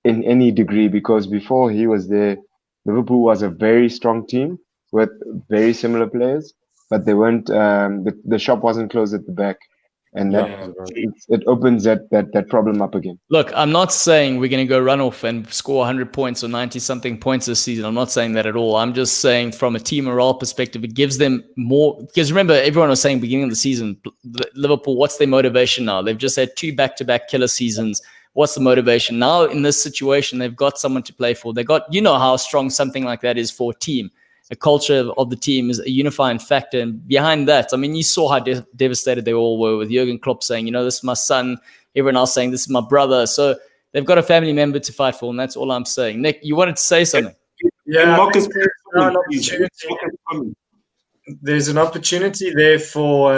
in any degree, because before he was there, Liverpool was a very strong team with very similar players, but they weren't. The shop wasn't closed at the back, and it opens that problem up again. Look, I'm not saying we're going to go run off and score 100 points or 90-something points this season. I'm not saying that at all. I'm just saying from a team morale perspective, it gives them more. Because remember, everyone was saying beginning of the season, Liverpool, what's their motivation now? They've just had 2 back-to-back killer seasons. What's the motivation? Now in this situation, they've got someone to play for. They got, how strong something like that is for a team. The culture of the team is a unifying factor. And behind that, I mean, you saw how devastated they all were with Jurgen Klopp saying, this is my son. Everyone else saying, this is my brother. So they've got a family member to fight for, and that's all I'm saying. Nick, you wanted to say something? Yeah, there's an opportunity there for,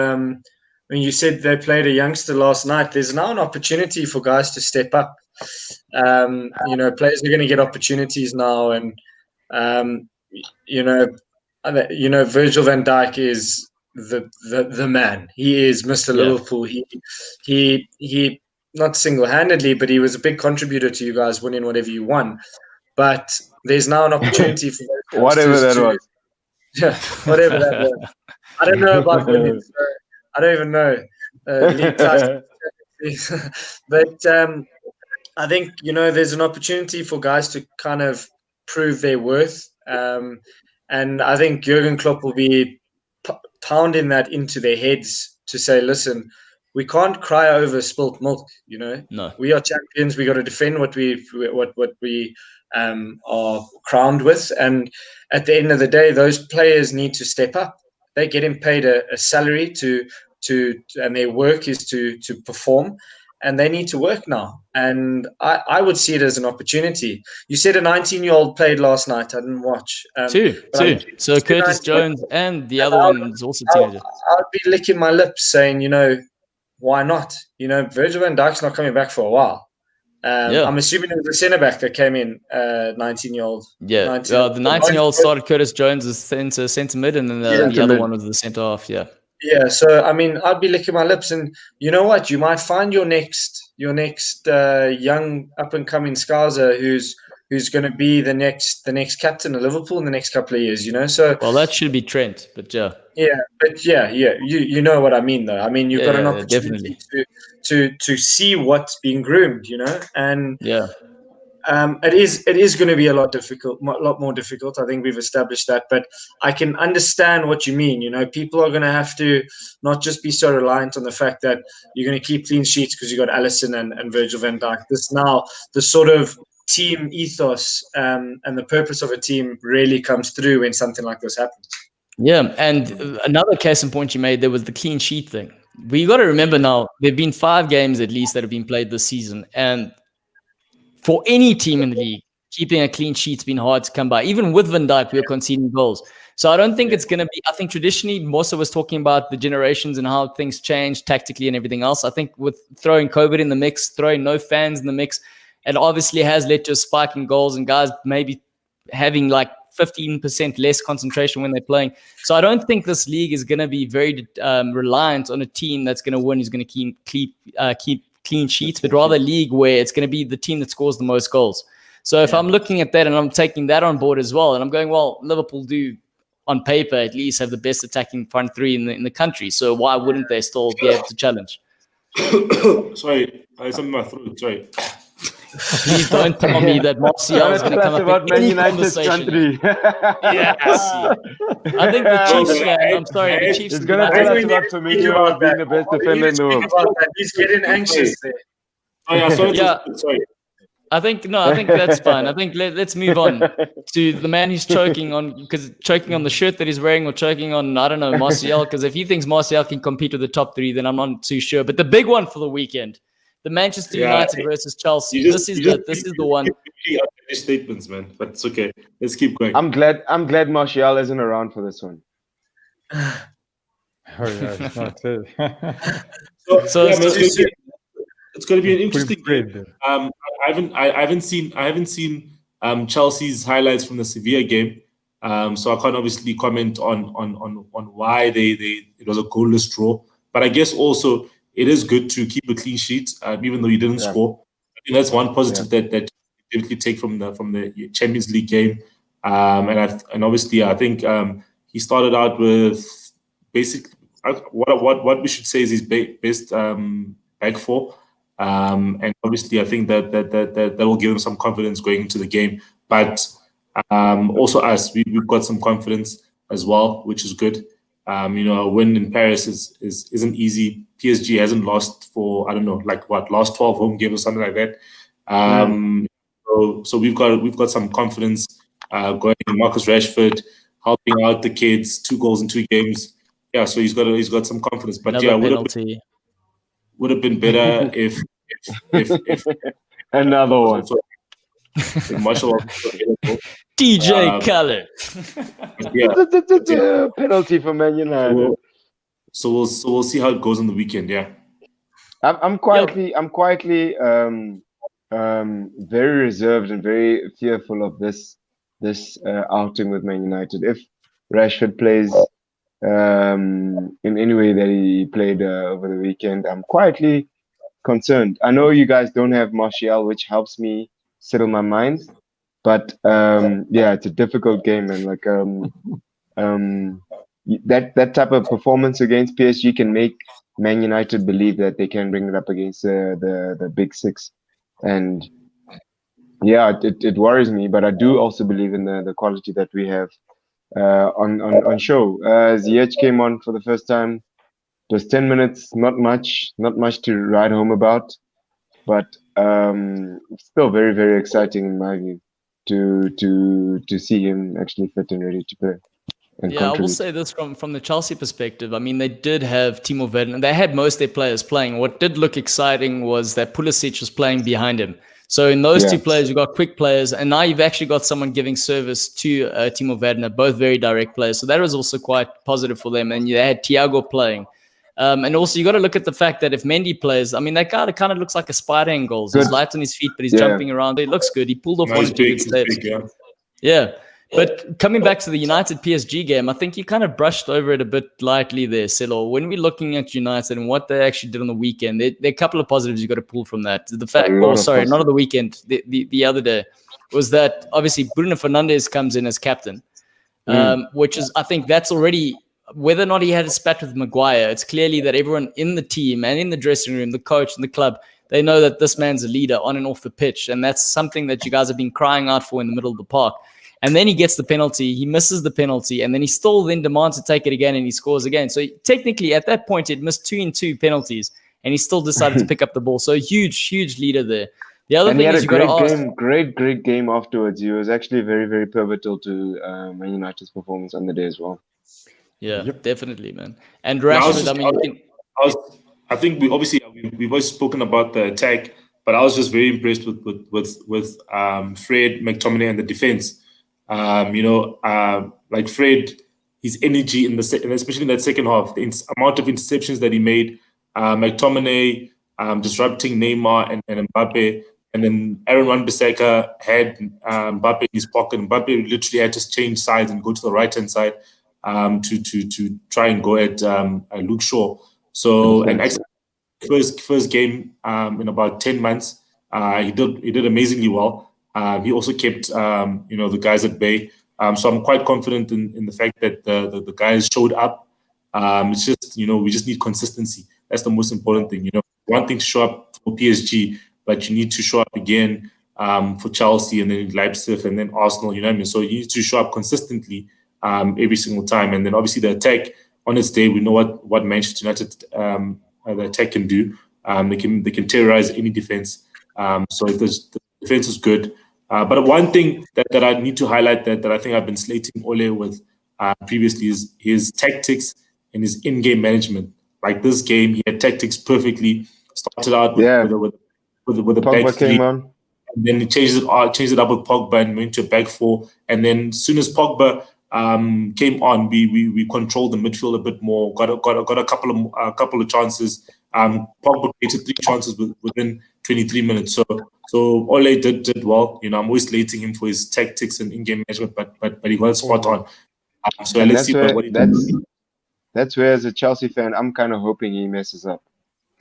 when you said they played a youngster last night, there's now an opportunity for guys to step up. Players are going to get opportunities now, and Virgil van Dijk is the man. He is Mr. Yeah. Liverpool. He not single-handedly, but he was a big contributor to you guys winning whatever you won. But there's now an opportunity for those Whatever that youngsters was. yeah, whatever that was. I don't know about winning. So I don't even know league titles. But I think there's an opportunity for guys to kind of prove their worth, and I think Jurgen Klopp will be pounding that into their heads to say, listen, we can't cry over spilt milk. No. We are champions. We got to defend what we are crowned with, and at the end of the day, those players need to step up. They're getting paid a salary to and their work is to perform, and they need to work now. And I would see it as an opportunity. You said a 19-year-old played last night. I didn't watch. Two. So Curtis Jones and the other one is also a teenager. I'd be licking my lips saying, why not? Virgil van Dijk's not coming back for a while. I'm assuming it was the centre back that came in, 19-year-old. Yeah, the 19-year-old started Curtis Jones as centre mid, and then the other one was the centre half. Yeah. Yeah, so I mean, I'd be licking my lips, and you know what? You might find your next young up and coming Scouser who's going to be the next captain of Liverpool in the next couple of years. So well, that should be Trent, but yeah. Yeah, but yeah, you know what I mean, though. I mean, you've got an opportunity to see what's being groomed, and yeah. It is going to be a lot more difficult. I think we've established that, but I can understand what you mean. People are going to have to not just be so reliant on the fact that you're going to keep clean sheets because you got Alisson and Virgil van Dijk. The sort of team ethos and the purpose of a team really comes through when something like this happens. Yeah, and another case in point you made there was the clean sheet thing. We got to remember now there've been 5 games at least that have been played this season, and for any team in the league, keeping a clean sheet's been hard to come by. Even with Van Dijk, we were conceding goals. So I don't think it's going to be. I think traditionally, Mosa was talking about the generations and how things change tactically and everything else. I think with throwing COVID in the mix, throwing no fans in the mix, it obviously has led to a spike in goals and guys maybe having like 15% less concentration when they're playing. So I don't think this league is going to be very reliant on a team that's going to win, who's going to keep clean sheets, but rather a league where it's going to be the team that scores the most goals. So if I'm looking at that and I'm taking that on board as well, and I'm going, well, Liverpool do on paper at least have the best attacking front three in the country. So why wouldn't they still be able to challenge? Sorry, I have something in my throat. Sorry. Please don't tell me that Martial is going to come up in any conversation. Yes. I think the Chiefs fan, I'm sorry, the Chiefs. He's going to tell us about Firmino being the best defender in the world. He's getting anxious there. Oh, yeah, sorry. I think that's fine. I think let's move on to the man who's choking on the shirt that he's wearing, or choking on, I don't know, Martial. Because if he thinks Martial can compete with the top 3, then I'm not too sure. But the big one for the weekend, the Manchester United versus Chelsea. This is the one. Statements, man, but it's okay. Let's keep going. I'm glad Martial isn't around for this one. Oh yeah, it's not it. It's going to be an interesting game. I haven't seen Chelsea's highlights from the Sevilla game, so I can't obviously comment on why it was a goalless draw. But I guess also it is good to keep a clean sheet, even though you didn't score. I think that's one positive that you definitely take from the Champions League game. And obviously I think he started out with basically what we should say is his best back four. And obviously, I think that will give him some confidence going into the game. But also us, we've got some confidence as well, which is good. A win in Paris isn't easy. PSG hasn't lost for, I don't know, last 12 home games or something like that. So we've got some confidence going. Marcus Rashford helping out the kids, 2 goals in 2 games. Yeah, so he's got some confidence. But would have been better if another one. Marshall DJ Kale. Penalty for Man United. So we'll see how it goes on the weekend. Yeah, I'm quietly very reserved and very fearful of this outing with Man United. If Rashford plays in any way that he played over the weekend. I'm quietly concerned. I know you guys don't have Martial, which helps me settle my mind. But yeah, it's a difficult game, and like that type of performance against PSG can make Man United believe that they can bring it up against the big six, and yeah, it worries me. But I do also believe in the quality that we have on show. Ziyech came on for the first time. It was 10 minutes, not much to write home about, but still very, very exciting in my view to see him actually fit and ready to play. Yeah, I will say this from the Chelsea perspective. I mean, they did have Timo Werner, and they had most of their players playing. What did look exciting was that Pulisic was playing behind him. So in those two players, you've got quick players, and now you've actually got someone giving service to Timo Werner, both very direct players. So that was also quite positive for them. And they had Thiago playing. And also, you got to look at the fact that if Mendy plays, I mean, that guy kind of looks like a spider in goals. He's light on his feet, but he's jumping around. It looks good. He pulled off one or two good saves. Yeah. But coming back to the United PSG game, I think you kind of brushed over it a bit lightly there, Sello. When we're looking at United and what they actually did on the weekend, there are a couple of positives you got to pull from that. The fact, not on the weekend, the other day, was that obviously Bruno Fernandes comes in as captain, which is, I think that's already, whether or not he had a spat with Maguire, it's clearly that everyone in the team and in the dressing room, the coach and the club, they know that this man's a leader on and off the pitch. And that's something that you guys have been crying out for in the middle of the park. And then he gets the penalty, he misses the penalty, and then he still then demands to take it again, and he scores again. So technically, at that point, he'd missed 2 in 2 penalties, and he still decided to pick up the ball. So huge leader there. The other thing is, you got to ask, great game afterwards. He was actually very, very pivotal to Man United's performance on the day as well. Yeah, definitely, man. And Rashford, I think we've always spoken about the attack, but I was just very impressed with Fred, McTominay, and the defense. Like Fred, his energy and especially in that second half, the amount of interceptions that he made, McTominay disrupting Neymar and Mbappe, and then Aaron Wan-Bissaka had Mbappe in his pocket. Mbappe literally had to change sides and go to the right-hand side to try and go at Luke Shaw. So, and actually, first game in about 10 months, he did amazingly well. He also kept, the guys at bay. So I'm quite confident in the fact that the guys showed up. It's just, we just need consistency. That's the most important thing. One thing to show up for PSG, but you need to show up again for Chelsea and then Leipzig and then Arsenal. You know what I mean? So you need to show up consistently every single time. And then obviously the attack on its day, we know what Manchester United the attack can do. They can terrorize any defense. So if the defense is good. But one thing that I need to highlight that I think I've been slating Ole with previously is his tactics and his in-game management. Like this game, he had tactics perfectly. Started out with a back three, and then he changed it up with Pogba and went to a back four. And then as soon as Pogba came on, we controlled the midfield a bit more. Got a couple of chances. Pogba created 3 chances within 23 minutes. So Ole did well. I'm always slating him for his tactics and in-game management, but he was spot on. So let's see what he does. That's where, as a Chelsea fan, I'm kind of hoping he messes up.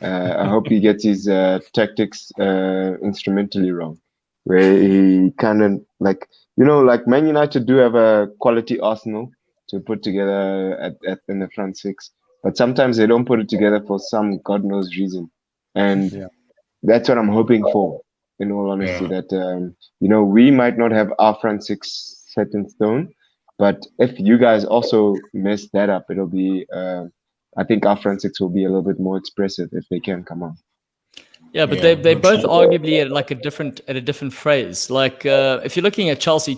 I hope he gets his tactics instrumentally wrong, where he kind of like Man United do have a quality arsenal to put together in the front six, but sometimes they don't put it together for some God knows reason, and that's what I'm hoping for. In all honesty, that we might not have our front six set in stone, but if you guys also mess that up, it'll be. I think our front six will be a little bit more expressive if they can come on. Yeah, but they both arguably at a different phase. Like if you're looking at Chelsea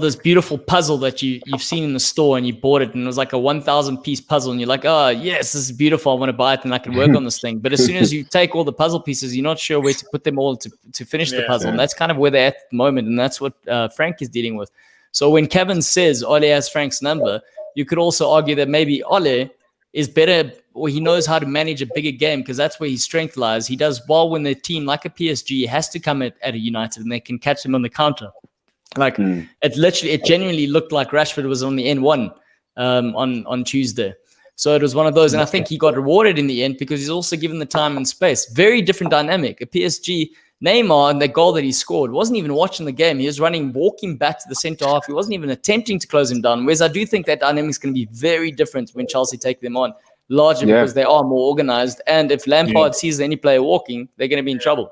this beautiful puzzle that you've seen in the store and you bought it and it was like a 1,000 piece puzzle and you're like, oh yes, this is beautiful, I want to buy it and I can work on this thing. But as soon as you take all the puzzle pieces, you're not sure where to put them all to finish the puzzle. And that's kind of where they're at the moment, and that's what Frank is dealing with. So when Kevin says Ole has Frank's number, you could also argue that maybe Ole is better, or he knows how to manage a bigger game because that's where his strength lies. He does well when the team, like a PSG, has to come at a United and they can catch him on the counter. Like it genuinely looked like Rashford was on the N1 on Tuesday. So it was one of those, and I think he got rewarded in the end because he's also given the time and space. Very different dynamic. A PSG Neymar and the goal that he scored wasn't even watching the game. He was walking back to the centre half. He wasn't even attempting to close him down. Whereas I do think that dynamic is going to be very different when Chelsea take them on, largely because they are more organised. And if Lampard sees any player walking, they're going to be in trouble.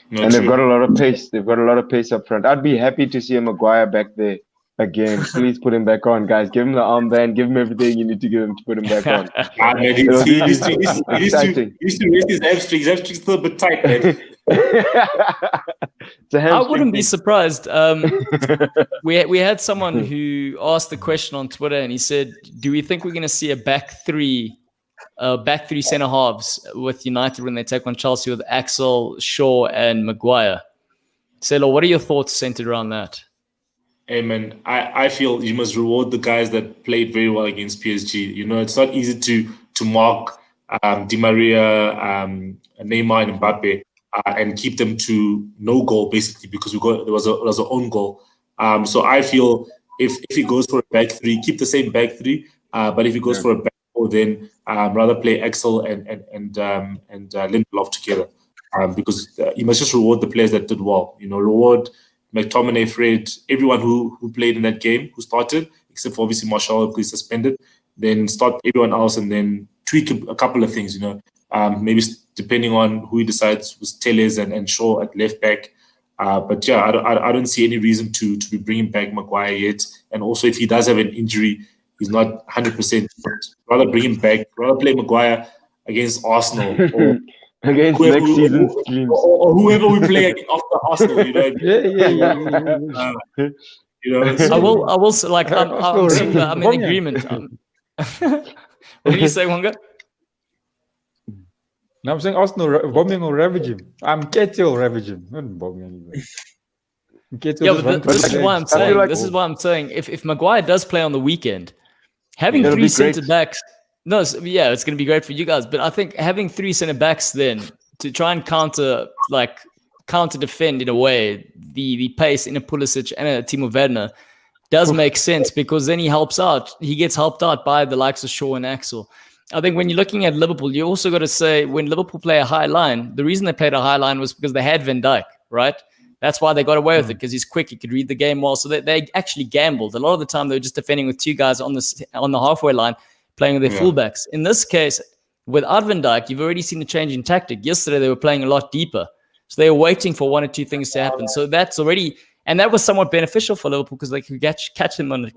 And they've got a lot of pace. They've got a lot of pace up front. I'd be happy to see a Maguire back there again. Please put him back on, guys. Give him the armband. Give him everything you need to give him to put him back on. He used to raise his hamstrings. His hamstrings still a bit tight, man. I wouldn't be surprised. We had someone who asked the question on Twitter, and he said, "Do we think we're going to see a back three centre halves with United when they take on Chelsea with Axel, Shaw, and Maguire?" Sello, what are your thoughts centered around that? Hey man, I feel you must reward the guys that played very well against PSG. You know, it's not easy to mark Di Maria, Neymar, and Mbappe. And keep them to no goal basically because there was an own goal. So I feel if he goes for a back three, keep the same back three. But if he goes for a back four, then rather play Axel and Lindelof together. Because you must just reward the players that did well. You know, reward McTominay, Fred, everyone who played in that game, who started, except for obviously Martial, who is suspended. Then start everyone else and then tweak a couple of things. You know, maybe depending on who he decides was Teles and Shaw at left back. But yeah, I don't see any reason to be bringing back Maguire yet. And also, if he does have an injury, he's not 100%. Rather bring him back. Rather play Maguire against Arsenal or against next season's teams or whoever we play after Arsenal. You know. You know. So. I will. Like I'm in agreement. What do you say, Wonga? No, I'm saying Arsenal bombing will ravage him. Nketiah will ravage him. Not bombing anyway. This is why I'm saying. This is why I'm saying. If Maguire does play on the weekend, having three centre backs. No, it's going to be great for you guys. But I think having three centre backs then to try and counter defend in a way the pace in a Pulisic and a Timo Werner does make sense because then he helps out. He gets helped out by the likes of Shaw and Axel. I think when you're looking at Liverpool, you also got to say when Liverpool play a high line, the reason they played a high line was because they had Van Dijk, right? That's why they got away with it because he's quick, he could read the game well. So they actually gambled. A lot of the time they were just defending with two guys on the halfway line, playing with their fullbacks. In this case, without Van Dijk, you've already seen a change in tactic. Yesterday they were playing a lot deeper, so they were waiting for one or two things to happen. So that's already, and that was somewhat beneficial for Liverpool because they could catch them on the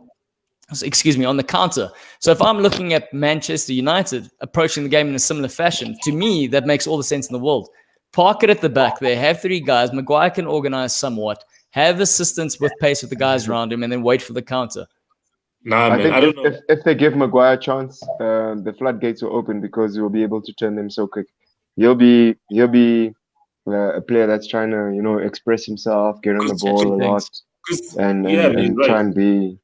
counter. So if I'm looking at Manchester United approaching the game in a similar fashion, to me, that makes all the sense in the world. Park it at the back there, have three guys. Maguire can organize somewhat, have assistance with pace with the guys around him, and then wait for the counter. Nah, man, I don't know. If they give Maguire a chance, the floodgates will open because he will be able to turn them so quick. He'll be a player that's trying to, express himself, get on the ball a lot, and try and be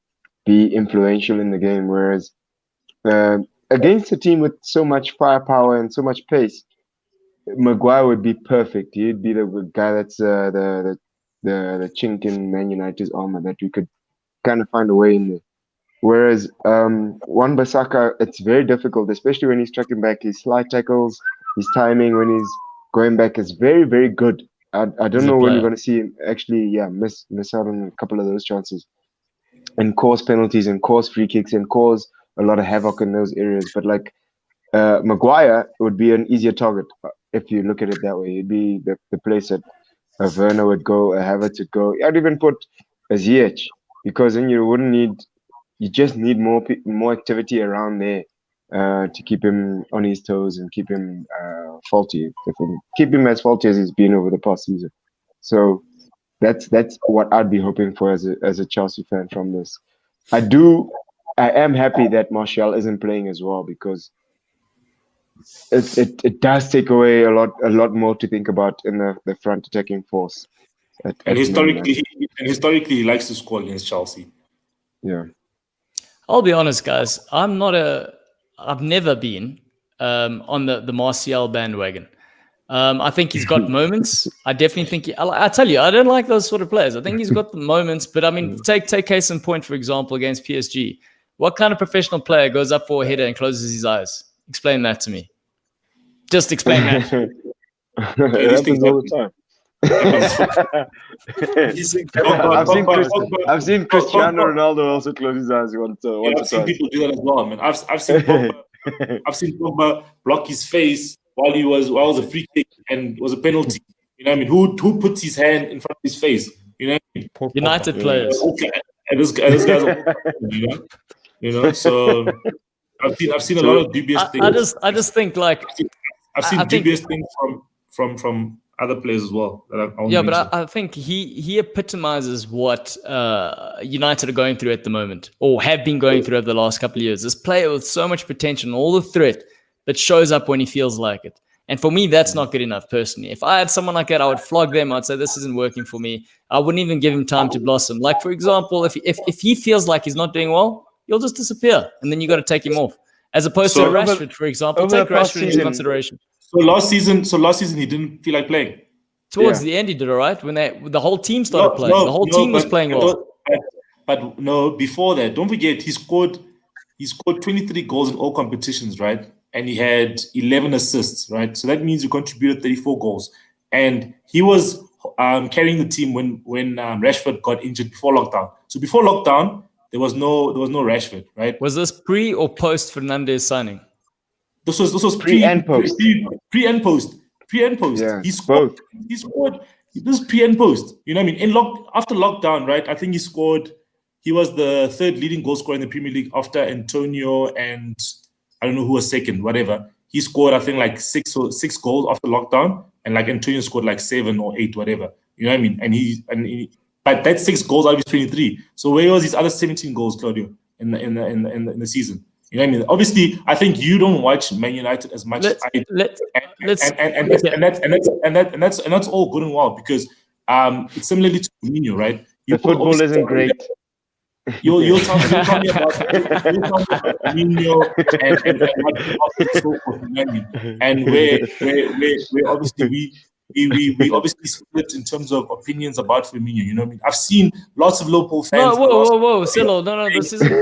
influential in the game. Whereas against a team with so much firepower and so much pace, Maguire would be perfect. He'd be the guy that's the chink in Man United's armor that we could kind of find a way in there. Whereas Wan-Bissaka, it's very difficult, especially when he's tracking back. His slide tackles, his timing when he's going back is very, very good. I don't know when you're going to see him actually miss out on a couple of those chances and cause penalties and cause free kicks and cause a lot of havoc in those areas. But like Maguire would be an easier target if you look at it that way. He'd be the place that a Werner would go, a Havertz would go. I'd even put a Ziyech because then you just need more activity around there to keep him on his toes and keep him faulty. Keep him as faulty as he's been over the past season. So that's what I'd be hoping for as a Chelsea fan from this. I am happy that Martial isn't playing as well because it does take away a lot more to think about in the front attacking force. And historically, he likes to score against Chelsea. Yeah. I'll be honest, guys. I've never been on the Martial bandwagon. I think he's got moments. I definitely think I tell you, I don't like those sort of players. I think he's got the moments, but I mean, take case in point, for example, against PSG. What kind of professional player goes up for a header and closes his eyes? Explain that to me. Just explain that. It happens all the time. I've seen Cristiano Ronaldo also close his eyes once I've seen people do that as well, man. I've seen Pogba block his face while it was a free kick and it was a penalty. You know what I mean? Who puts his hand in front of his face? You know what I mean? United players. Okay. And this guy's a you know. So I've seen a lot of dubious things. I just think like I've seen dubious things from other players as well. But I think he epitomizes what United are going through at the moment, or have been going through over the last couple of years. This player with so much potential and all the threat that shows up when he feels like it. And for me, that's not good enough, personally. If I had someone like that, I would flog them. I'd say, this isn't working for me. I wouldn't even give him time to blossom. Like, for example, if he feels like he's not doing well, he'll just disappear. And then you got to take him off. As opposed to Rashford, for example. Take Rashford into consideration. So last season, he didn't feel like playing. Towards the end, he did all right. When the whole team started playing. The whole team was playing well. But no, before that, don't forget, he scored 23 goals in all competitions, right? And he had 11 assists, right? So that means he contributed 34 goals. And he was carrying the team when Rashford got injured before lockdown. So before lockdown, there was no Rashford, right? Was this pre or post Fernandes signing? This was pre and post. Pre and post. Yeah, he scored. This is pre and post. You know what I mean? After lockdown, right? I think he scored. He was the third leading goal scorer in the Premier League after Antonio and I don't know who was second. Whatever. He scored, I think, like six goals after lockdown, and like Antonio scored like 7 or 8, whatever. You know what I mean? And but that's 6 goals out of his 23. So where was his other 17 goals, Claudio, in the season? You know what I mean? Obviously, I think you don't watch Man United as much as I do. And that's all good and well because it's similarly to Mourinho, right? The football isn't great. You'll tell me about Mourinho and where obviously we obviously split in terms of opinions about Firmino. You know what I mean? I've seen lots of Liverpool fans. Whoa, Sello, no, this isn't. No,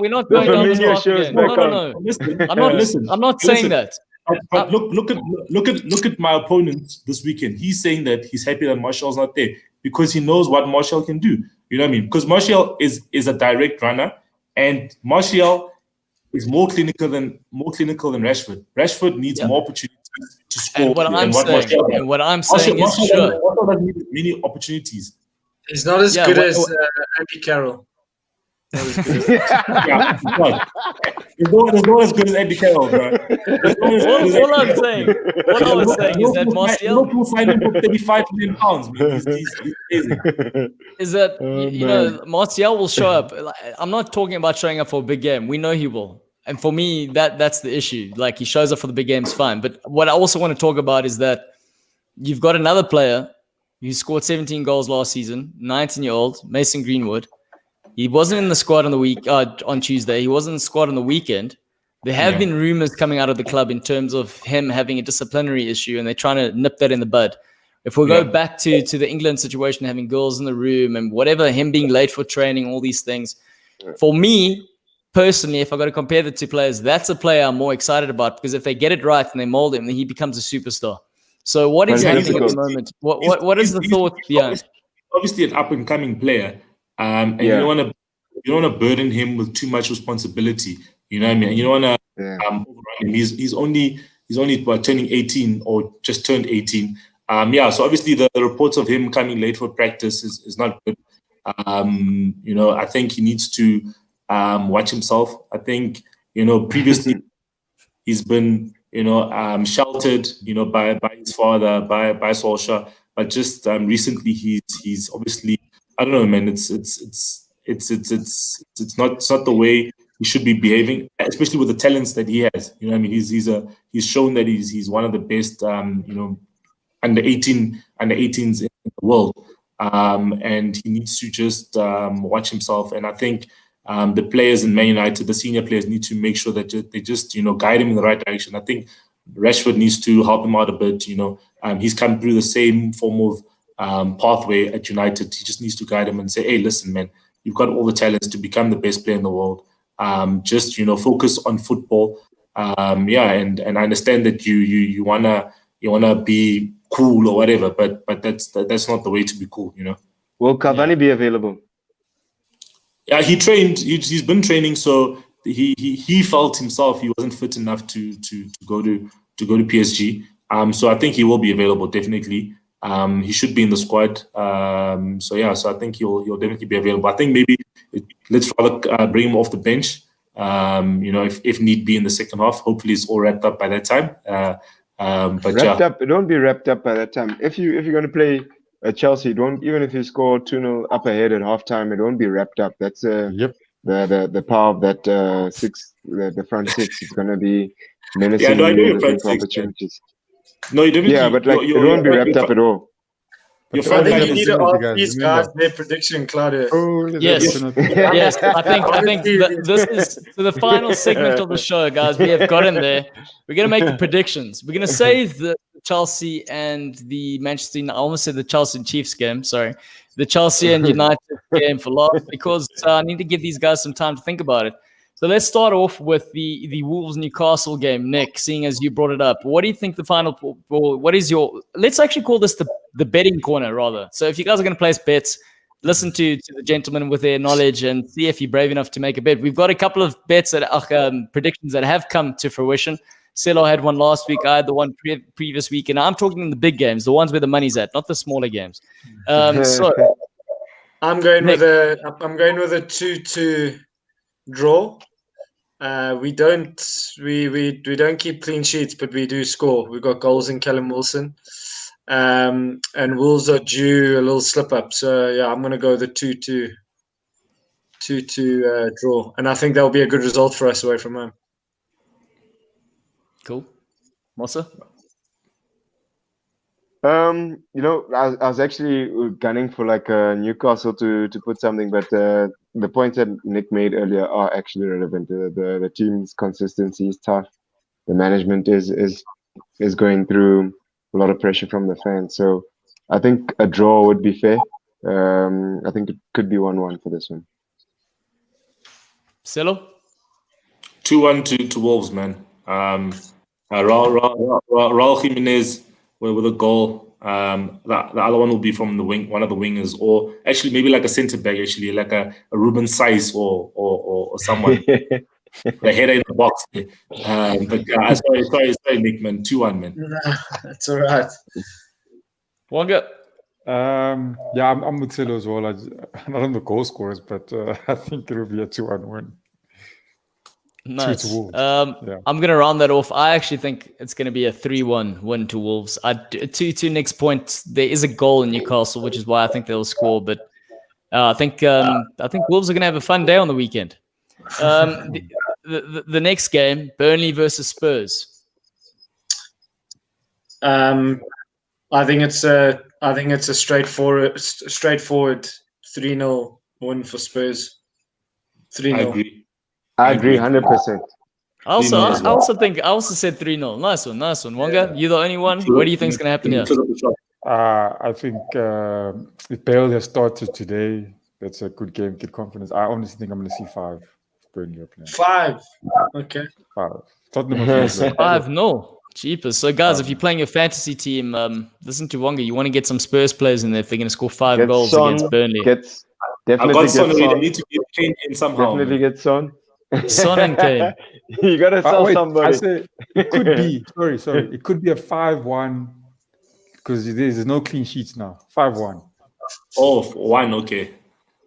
we're not going down this path again. No. I'm not saying that. But look at my opponent this weekend. He's saying that he's happy that Martial's not there because he knows what Martial can do. You know what I mean? Because Martial is a direct runner, and Martial is more clinical than Rashford. Rashford needs more opportunities to score. And what I'm saying is, sure, Martial doesn't need many opportunities. He's not as good as Andy Carroll. He's not as good as Andy Carroll, bro. All I was saying is that Martial Liverpool signed him for £35 million. He's crazy. Is that you know Martial will show up. I'm not talking about showing up for a big game. We know he will. And for me, that's the issue. Like, he shows up for the big games, fine. But what I also want to talk about is that you've got another player who scored 17 goals last season, 19-year-old Mason Greenwood. He wasn't in the squad on Tuesday. He wasn't in the squad on the weekend. There have been rumors coming out of the club in terms of him having a disciplinary issue, and they're trying to nip that in the bud. If we go back to the England situation, having girls in the room and whatever, him being late for training, all these things. For me, personally, if I got to compare the two players, that's a player I'm more excited about because if they get it right and they mold him, then he becomes a superstar. So what is happening at the moment? What is the thought behind? Obviously, an up-and-coming player. And you don't want to burden him with too much responsibility. You know what I mean? And you don't want to overrun him. He's only turning 18 or just turned 18. So obviously the reports of him coming late for practice is not good. I think he needs to watch himself. I think previously he's been sheltered by his father, by Solskjaer, but just recently he's obviously, I don't know, man. It's not the way he should be behaving, especially with the talents that he has. You know what I mean? He's shown that he's one of the best under 18s in the world. And he needs to just watch himself. And I think the players in Man United, the senior players, need to make sure that they just guide him in the right direction. I think Rashford needs to help him out a bit. He's come through the same form of pathway at United. He just needs to guide him and say, hey, listen, man, you've got all the talents to become the best player in the world. Just focus on football. And I understand that you wanna be cool or whatever, but that's not the way to be cool, Will Cavani be available? Yeah, he trained. He's been training, so he felt himself he wasn't fit enough to go to PSG. So I think he will be available definitely. He should be in the squad. So I think he'll definitely be available. I think maybe let's rather bring him off the bench. If need be in the second half. Hopefully it's all wrapped up by that time. Wrapped up. It won't be wrapped up by that time. If you're going to play Chelsea, even if you score 2-0 up ahead at halftime, it won't be wrapped up. That's the power of that the front six. It's going to be menacing looking for opportunities. No, you don't. Yeah, but it won't be wrapped up at all. I think you need to ask these guys their prediction, Claudio. Yes. I think this is the final segment of the show, guys. We have gotten there. We're going to make the predictions. We're going to save the Chelsea and the Manchester United. I almost said the Chelsea and Chiefs game. Sorry. The Chelsea and United game for last because I need to give these guys some time to think about it. So let's start off with the Wolves-Newcastle game. Nick, seeing as you brought it up, what do you think the final – what is your – let's actually call this the betting corner rather. So if you guys are going to place bets, listen to the gentlemen with their knowledge and see if you're brave enough to make a bet. We've got a couple of bets that are predictions that have come to fruition. Sello had one last week. I had the one previous week. And I'm talking the big games, the ones where the money's at, not the smaller games. So I'm going with a 2-2 draw. We don't keep clean sheets, but we do score. We've got goals in Callum Wilson. And Wolves are due a little slip up. So I'm gonna go the 2-2 draw. And I think that'll be a good result for us away from home. Cool. Mosa? I was actually gunning for like Newcastle to put something, but the points that Nick made earlier are actually relevant. The team's consistency is tough. The management is going through a lot of pressure from the fans. So I think a draw would be fair. I think it could be 1-1 for this one. Sello? 2-1 to Wolves, man. Raul Jimenez with a goal. The other one will be from the wing, one of the wingers, or actually maybe like a centre back, actually like a Ruben Saiz or someone. The header in the box. Sorry, Nick, man. 2-1, man. Nah, that's all right. Wonga? I'm with Sello as well. I'm not on the goal scorers, but I think it will be a 2-1 win. Nice. 2 to Wolves. I'm going to round that off. I actually think it's going to be a 3-1 win to Wolves. To Nick's point, there is a goal in Newcastle, which is why I think they'll score. But I think Wolves are going to have a fun day on the weekend. The next game, Burnley versus Spurs. I think it's a straightforward 3-0 win for Spurs. 3-0. I agree 100%. I also said 3-0. Nice one. Wonga, you're the only one. What do you think is going to happen here? I think if Bale has started today, that's a good game, good confidence. I honestly think I'm going to see 5. Burnley are playing. 5. Okay. 5. Tottenham 5. No. Jeepers. So, guys, if you're playing your fantasy team, listen to Wonga. You want to get some Spurs players in there if they're going to score 5 goals against Burnley. Definitely get Son. I need to get Kane in somehow. Definitely get Son. Son and Kane. You got to sell somebody. I say it could be. Sorry. It could be a 5-1 because there's no clean sheets now. 5-1. Oh, 1. Okay.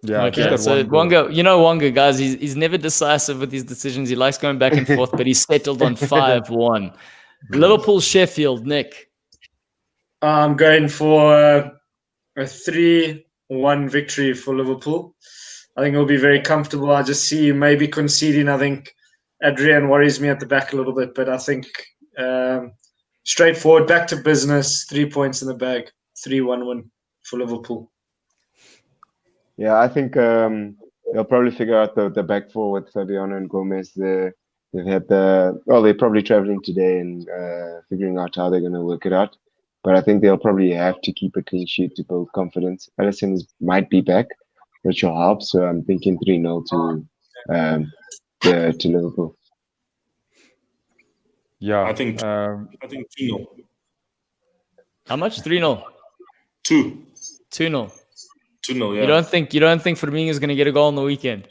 Yeah. Okay. So Wonga, guys, he's never decisive with his decisions. He likes going back and forth, but he's settled on 5-1. Liverpool, Sheffield, Nick. I'm going for a 3-1 victory for Liverpool. I think it'll be very comfortable. I just see maybe conceding. I think Adrian worries me at the back a little bit, but I think straightforward, back to business, 3 points in the bag, 3-1 win for Liverpool. Yeah, I think they'll probably figure out the back four with Fabiano and Gomez. They've had they're probably traveling today and figuring out how they're going to work it out. But I think they'll probably have to keep a clean sheet to build confidence. Alisson might be back. which will help. So I'm thinking 3-0 to Liverpool. Yeah, I think 2-0. How much? 3-0. 2. 2-0. 2-0, yeah. You don't think Firmino is going to get a goal on the weekend?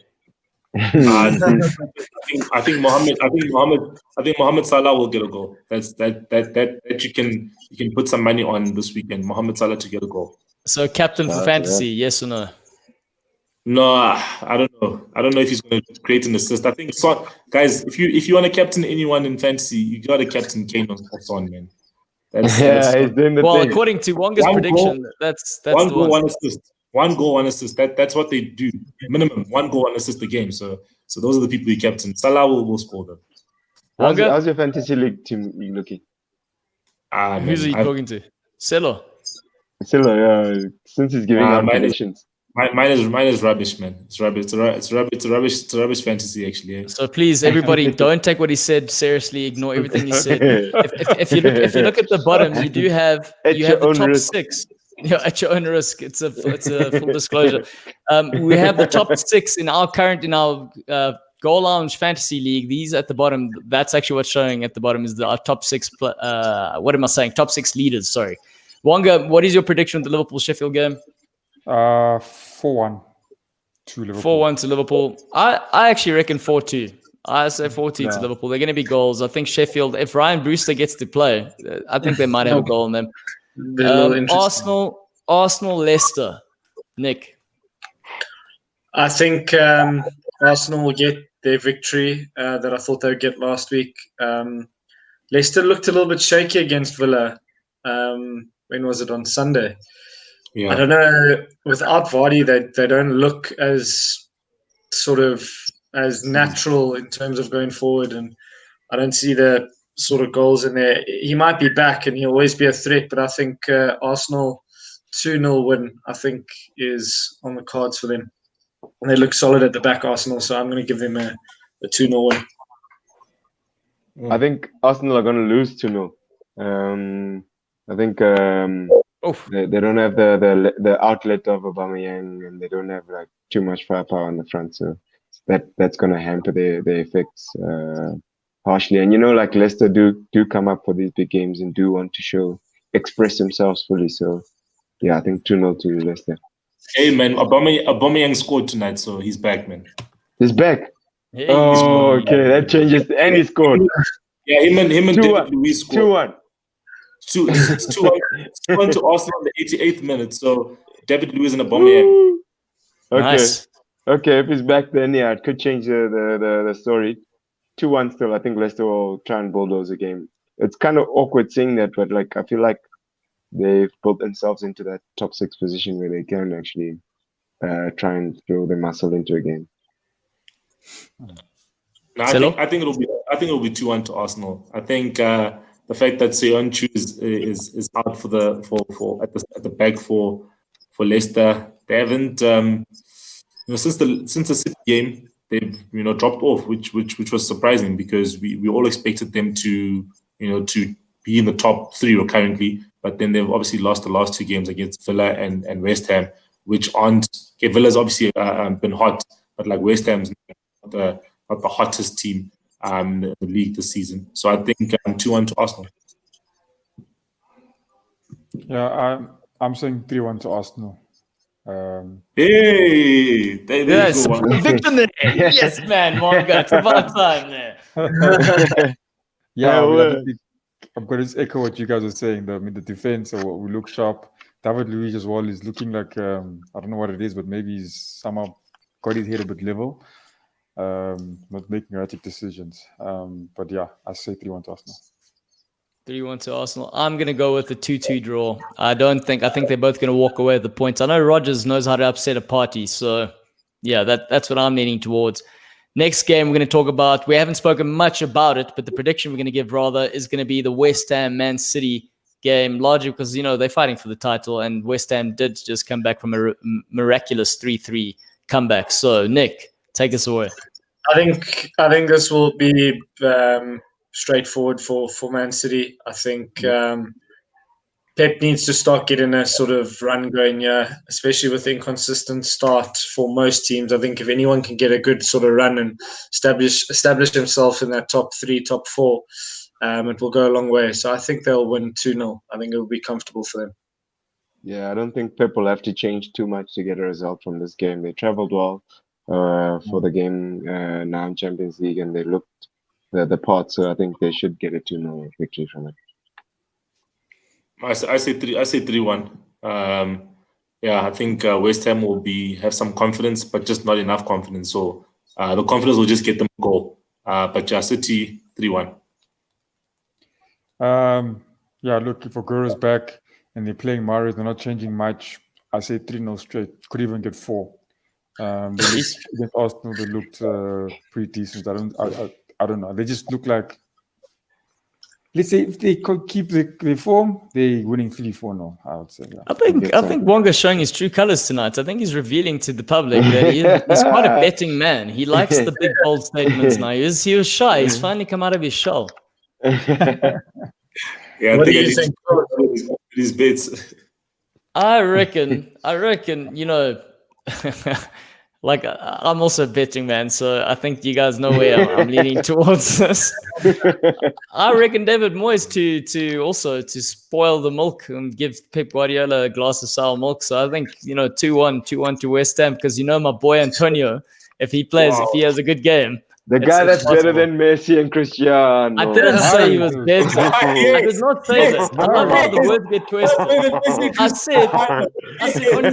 I think Mohamed Salah will get a goal. That you can put some money on this weekend. Mohamed Salah to get a goal. So captain for fantasy, yes or no? No, I don't know. I don't know if he's going to create an assist. I think guys, if you want to captain anyone in fantasy, you got to captain Kane or Son, man. He's doing the thing. According to Wonga's prediction, that's one the goal, one. 1 assist. 1 goal, 1 assist. That's what they do. Minimum 1 goal, 1 assist a game. So those are the people you captain. Salah will score them. How's your fantasy league team looking? Who's he talking to? Sello. Sello, yeah. Since he's giving out predictions. Mine is rubbish, man. It's rubbish. It's a rubbish fantasy, actually. Yeah. So please, everybody, don't take what he said seriously. Ignore everything he said. If you look at the bottom, you have the top risk. 6. Yeah, at your own risk. It's a full disclosure. We have the top 6 in our Goal Lounge Fantasy League. These at the bottom. That's actually what's showing at the bottom is our top 6. What am I saying? Top 6 leaders. Sorry, Wonga. What is your prediction of the Liverpool Sheffield game? 4-1 to Liverpool. 4-1 to Liverpool. I actually reckon 4-2. I say 4-2 to Liverpool. They're going to be goals. I think Sheffield, if Ryan Brewster gets to play, I think they might have a goal in them. Arsenal, Leicester. Nick. I think Arsenal will get their victory that I thought they would get last week. Leicester looked a little bit shaky against Villa. When was it? On Sunday. Yeah. I don't know. Without Vardy, they don't look as sort of as natural in terms of going forward, and I don't see the sort of goals in there. He might be back, and he'll always be a threat, but I think Arsenal 2-0 win, I think, is on the cards for them. And they look solid at the back, Arsenal, so I'm going to give them a 2-0 win. I think Arsenal are going to lose 2-0. I think they don't have the outlet of Aubameyang, and they don't have like too much firepower on the front, so that's going to hamper their effects harshly. And like Leicester do come up for these big games and do want to express themselves fully. So yeah, I think 2-0 to Leicester. Hey man, Aubameyang scored tonight, so he's back, man. He's back. Hey, okay, that changes. And he scored. Yeah, him and David Luiz scored. 2-1. 2-1 to Arsenal in the 88th minute. So David Luiz and Aubameyang. Okay. Nice. Okay, if he's back, then yeah, it could change the story. 2-1 still. I think Leicester will try and bulldoze the game. It's kind of awkward saying that, but like I feel like they've built themselves into that top 6 position where they can actually try and throw their muscle into a game. No, I think it'll be 2-1 to Arsenal. I think the fact that Söyüncü is out for at the back for Leicester, they haven't since the City game they've dropped off, which was surprising because we all expected them to be in the top 3 currently, but then they've obviously lost the last 2 games against Villa and West Ham, which aren't. Okay, Villa's obviously been hot, but like West Ham's not the hottest team in the league this season. So I think 2-1 to Arsenal. Yeah, I'm saying 3-1 to Arsenal. Hey, yes, conviction there. Yes, man, Wonga, it's about time there. Yeah, I'm going to echo what you guys are saying. The defense, we look sharp. David Luiz as well is looking like I don't know what it is, but maybe he's somehow got his head a bit level. Not making erratic decisions. But yeah, I say 3-1 to Arsenal. 3-1 to Arsenal. I'm going to go with the 2-2 draw. I think they're both going to walk away with the points. I know Rodgers knows how to upset a party. So, yeah, that's what I'm leaning towards. Next game we're going to talk about, we haven't spoken much about it, but the prediction we're going to give rather is going to be the West Ham Man City game, largely because, they're fighting for the title and West Ham did just come back from a miraculous 3-3 comeback. So, Nick, take us away. I think this will be straightforward for Man City. I think Pep needs to start getting a sort of run going here, especially with the inconsistent start for most teams. I think if anyone can get a good sort of run and establish himself in that top 3, top 4, it will go a long way. So I think they'll win 2-0. I think it will be comfortable for them. Yeah, I don't think Pep will have to change too much to get a result from this game. They travelled well for the game now in Champions League, and they looked the part. So I think they should get a 2-0 victory from it. I say 3-1. Yeah, I think West Ham will have some confidence, but just not enough confidence. So the confidence will just get them a goal. But yeah, City 3-1. Yeah, look, if Aguero's back and they're playing Mahrez, they're not changing much. I say 3-0 straight. Could even get 4. Against Arsenal, they looked pretty decent. I don't know. They just look like. Let's say if they could keep the form, they're winning 3-4 now. I would say. Yeah. I think Wonga's showing his true colors tonight. I think he's revealing to the public that he's quite a betting man. He likes the big bold statements now. He was shy. He's finally come out of his shell. Yeah, What do you think? These bets. I reckon, like I'm also a betting man, so I think you guys know where I'm leaning towards this. I reckon David Moyes to spoil the milk and give Pep Guardiola a glass of sour milk. So I think 2-1 to West Ham, because my boy Antonio, if he plays, if he has a good game. The guy that's better than Messi and Cristiano. I didn't say he was better. I did not say that. I love how the words get twisted. I said on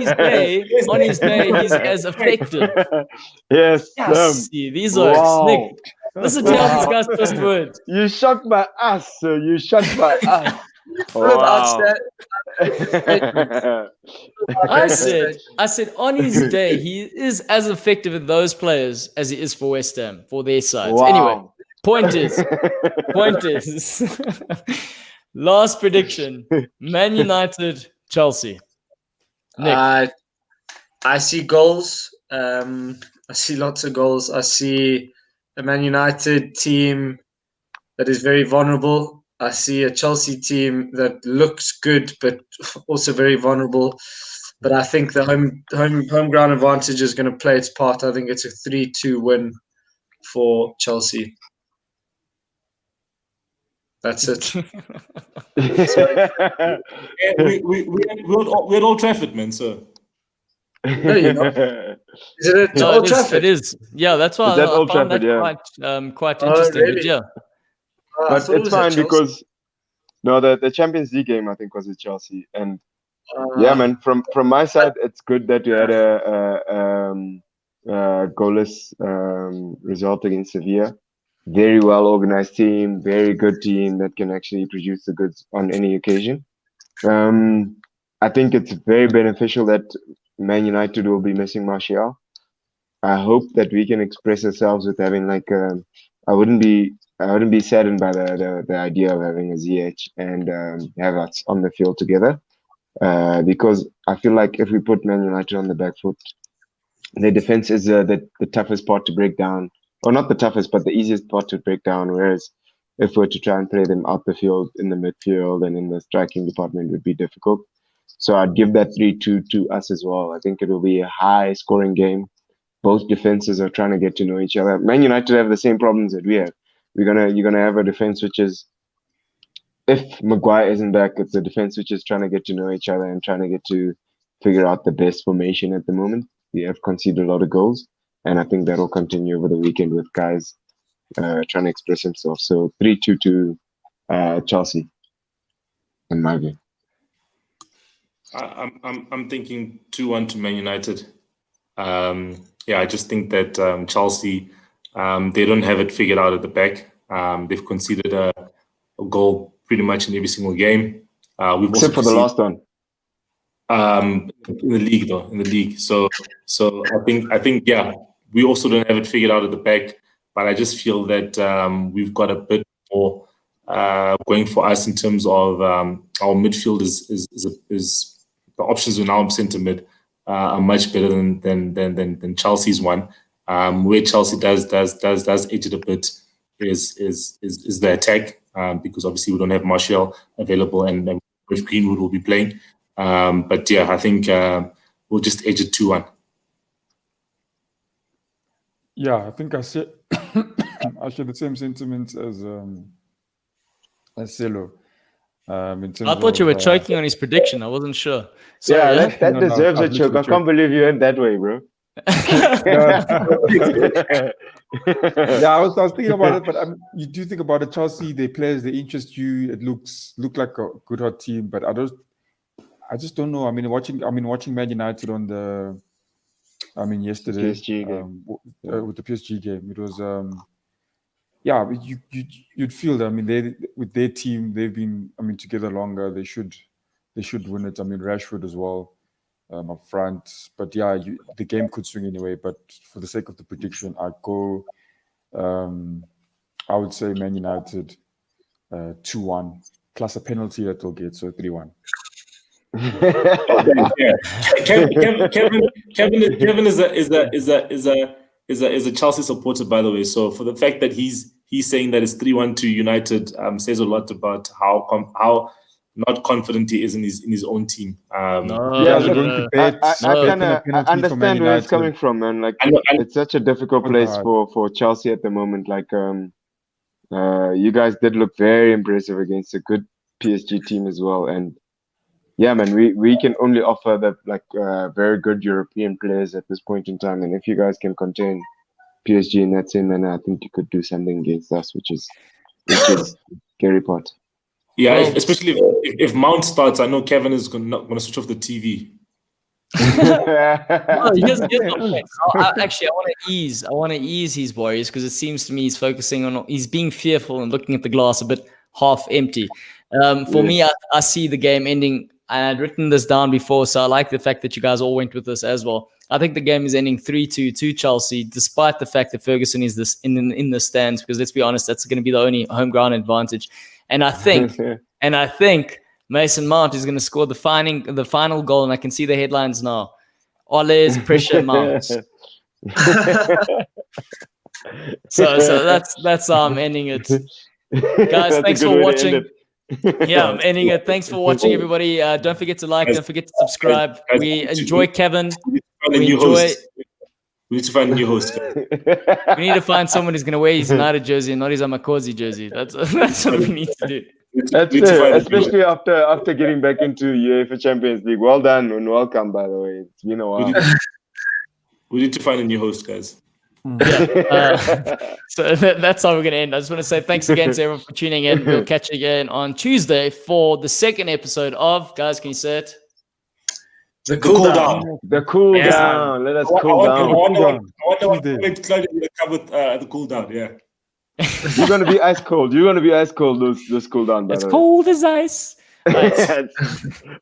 his day, he's as effective. Yes. See, these are Nick. Listen to how these guys twist words. You shocked my ass, sir. You shocked my ass. Wow. I said on his day, he is as effective with those players as he is for West Ham, for their sides. Wow. Anyway, point is, last prediction, Man United, Chelsea. Nick. I see goals. I see lots of goals. I see a Man United team that is very vulnerable. I see a Chelsea team that looks good, but also very vulnerable. But I think the home ground advantage is going to play its part. I think it's a 3-2 win for Chelsea. That's it. We're at Old Trafford, man. So. No, you're not. Is it Old Trafford? It is. Yeah, that's why I found that quite interesting. Really? But yeah. But it's fine because the Champions League game I think was at Chelsea, and yeah, man. From my side, it's good that you had a goalless result against Sevilla. Very well organized team, very good team that can actually produce the goods on any occasion. I think it's very beneficial that Man United will be missing Martial. I hope that we can express ourselves with having I wouldn't be saddened by the idea of having a ZH and Havertz on the field together, because I feel like if we put Man United on the back foot, their defense is the toughest part to break down, or not the toughest, but the easiest part to break down. Whereas if we're to try and play them out the field in the midfield and in the striking department, it would be difficult. So I'd give that 3-2 to us as well. I think it will be a high-scoring game. Both defenses are trying to get to know each other. Man United have the same problems that we have. You're gonna have a defense which is, if Maguire isn't back, it's a defense which is trying to get to know each other and trying to get to figure out the best formation at the moment. We have conceded a lot of goals, and I think that will continue over the weekend with guys trying to express themselves. So 3-2 to Chelsea, in my view. I'm thinking 2-1 to Man United. Yeah, I just think that Chelsea, they don't have it figured out at the back. They've conceded a goal pretty much in every single game. Except for the last one. In the league, though, in the league. So I think yeah, we also don't have it figured out at the back. But I just feel that we've got a bit more going for us in terms of our midfield is the options are now centre mid are much better than Chelsea's one. Where Chelsea does edge it a bit is the attack, because obviously we don't have Martial available and if Greenwood will be playing. But yeah, I think we'll just edge it 2-1. Yeah, I think I share the same sentiments as Sello. In terms I thought you of, were choking on his prediction. I wasn't sure. Yeah, Sorry, that No, deserves I've a choke. I literally can't believe you went that way, bro. yeah, I was thinking about it, but you do think about it. Chelsea, their players, they interest you. It look like a good hot team, but I just don't know. I mean, watching Man United on the, yesterday PSG game. with the PSG game, it was yeah, you'd feel that. I mean, they with their team, they've been together longer. They should win it. I mean, Rashford as well. Up front, but yeah, the game could swing anyway. But for the sake of the prediction, I go. I would say Man United 2-1 plus a penalty that they'll get, so 3-1. Yeah. Kevin is a Chelsea supporter, by the way. So for the fact that he's saying that it's 3-1 to United says a lot about how not confident he is in his own team. I understand where it's coming from, man. Like, it's such a difficult place for Chelsea at the moment. Like, you guys did look very impressive against a good PSG team as well. And yeah, man, we can only offer that very good European players at this point in time. And if you guys can contain PSG in that same manner, I think you could do something against us, which is scary part. Yeah, especially if Mount starts, I know Kevin is not going to switch off the TV. Here's the point. I want to ease his worries, because it seems to me he's being fearful and looking at the glass a bit half empty. For me, I see the game ending, and I'd written this down before, so I like the fact that you guys all went with this as well. I think the game is ending 3-2 to Chelsea, despite the fact that Ferguson is in the stands, because let's be honest, that's going to be the only home ground advantage. And I think Mason Mount is going to score the final goal, and I can see the headlines now. Ole's pressure mounts. so that's how I'm ending it. Guys, thanks for watching. Yeah, I'm ending it. Thanks for watching, everybody. Don't forget to like, don't forget to subscribe. We enjoy Kevin. We need to find a new host. We need to find someone who's going to wear his United jersey and not his Amakosi jersey. That's what we need to do. That's fair, especially after getting back into UEFA Champions League. Well done and welcome, by the way. It's been a while. We need to find a new host, guys. So that's how we're going to end. I just want to say thanks again to everyone for tuning in. We'll catch you again on Tuesday for the second episode of, guys, can you say it? The cool down. The cool down. Let us cool down. I wonder what Claudio will come with the cool down. Yeah. You're gonna be ice cold. Those cool down. It's cold as ice.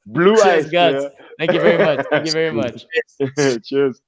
Blue ice, guys. Yeah. Thank you very much. Cheers.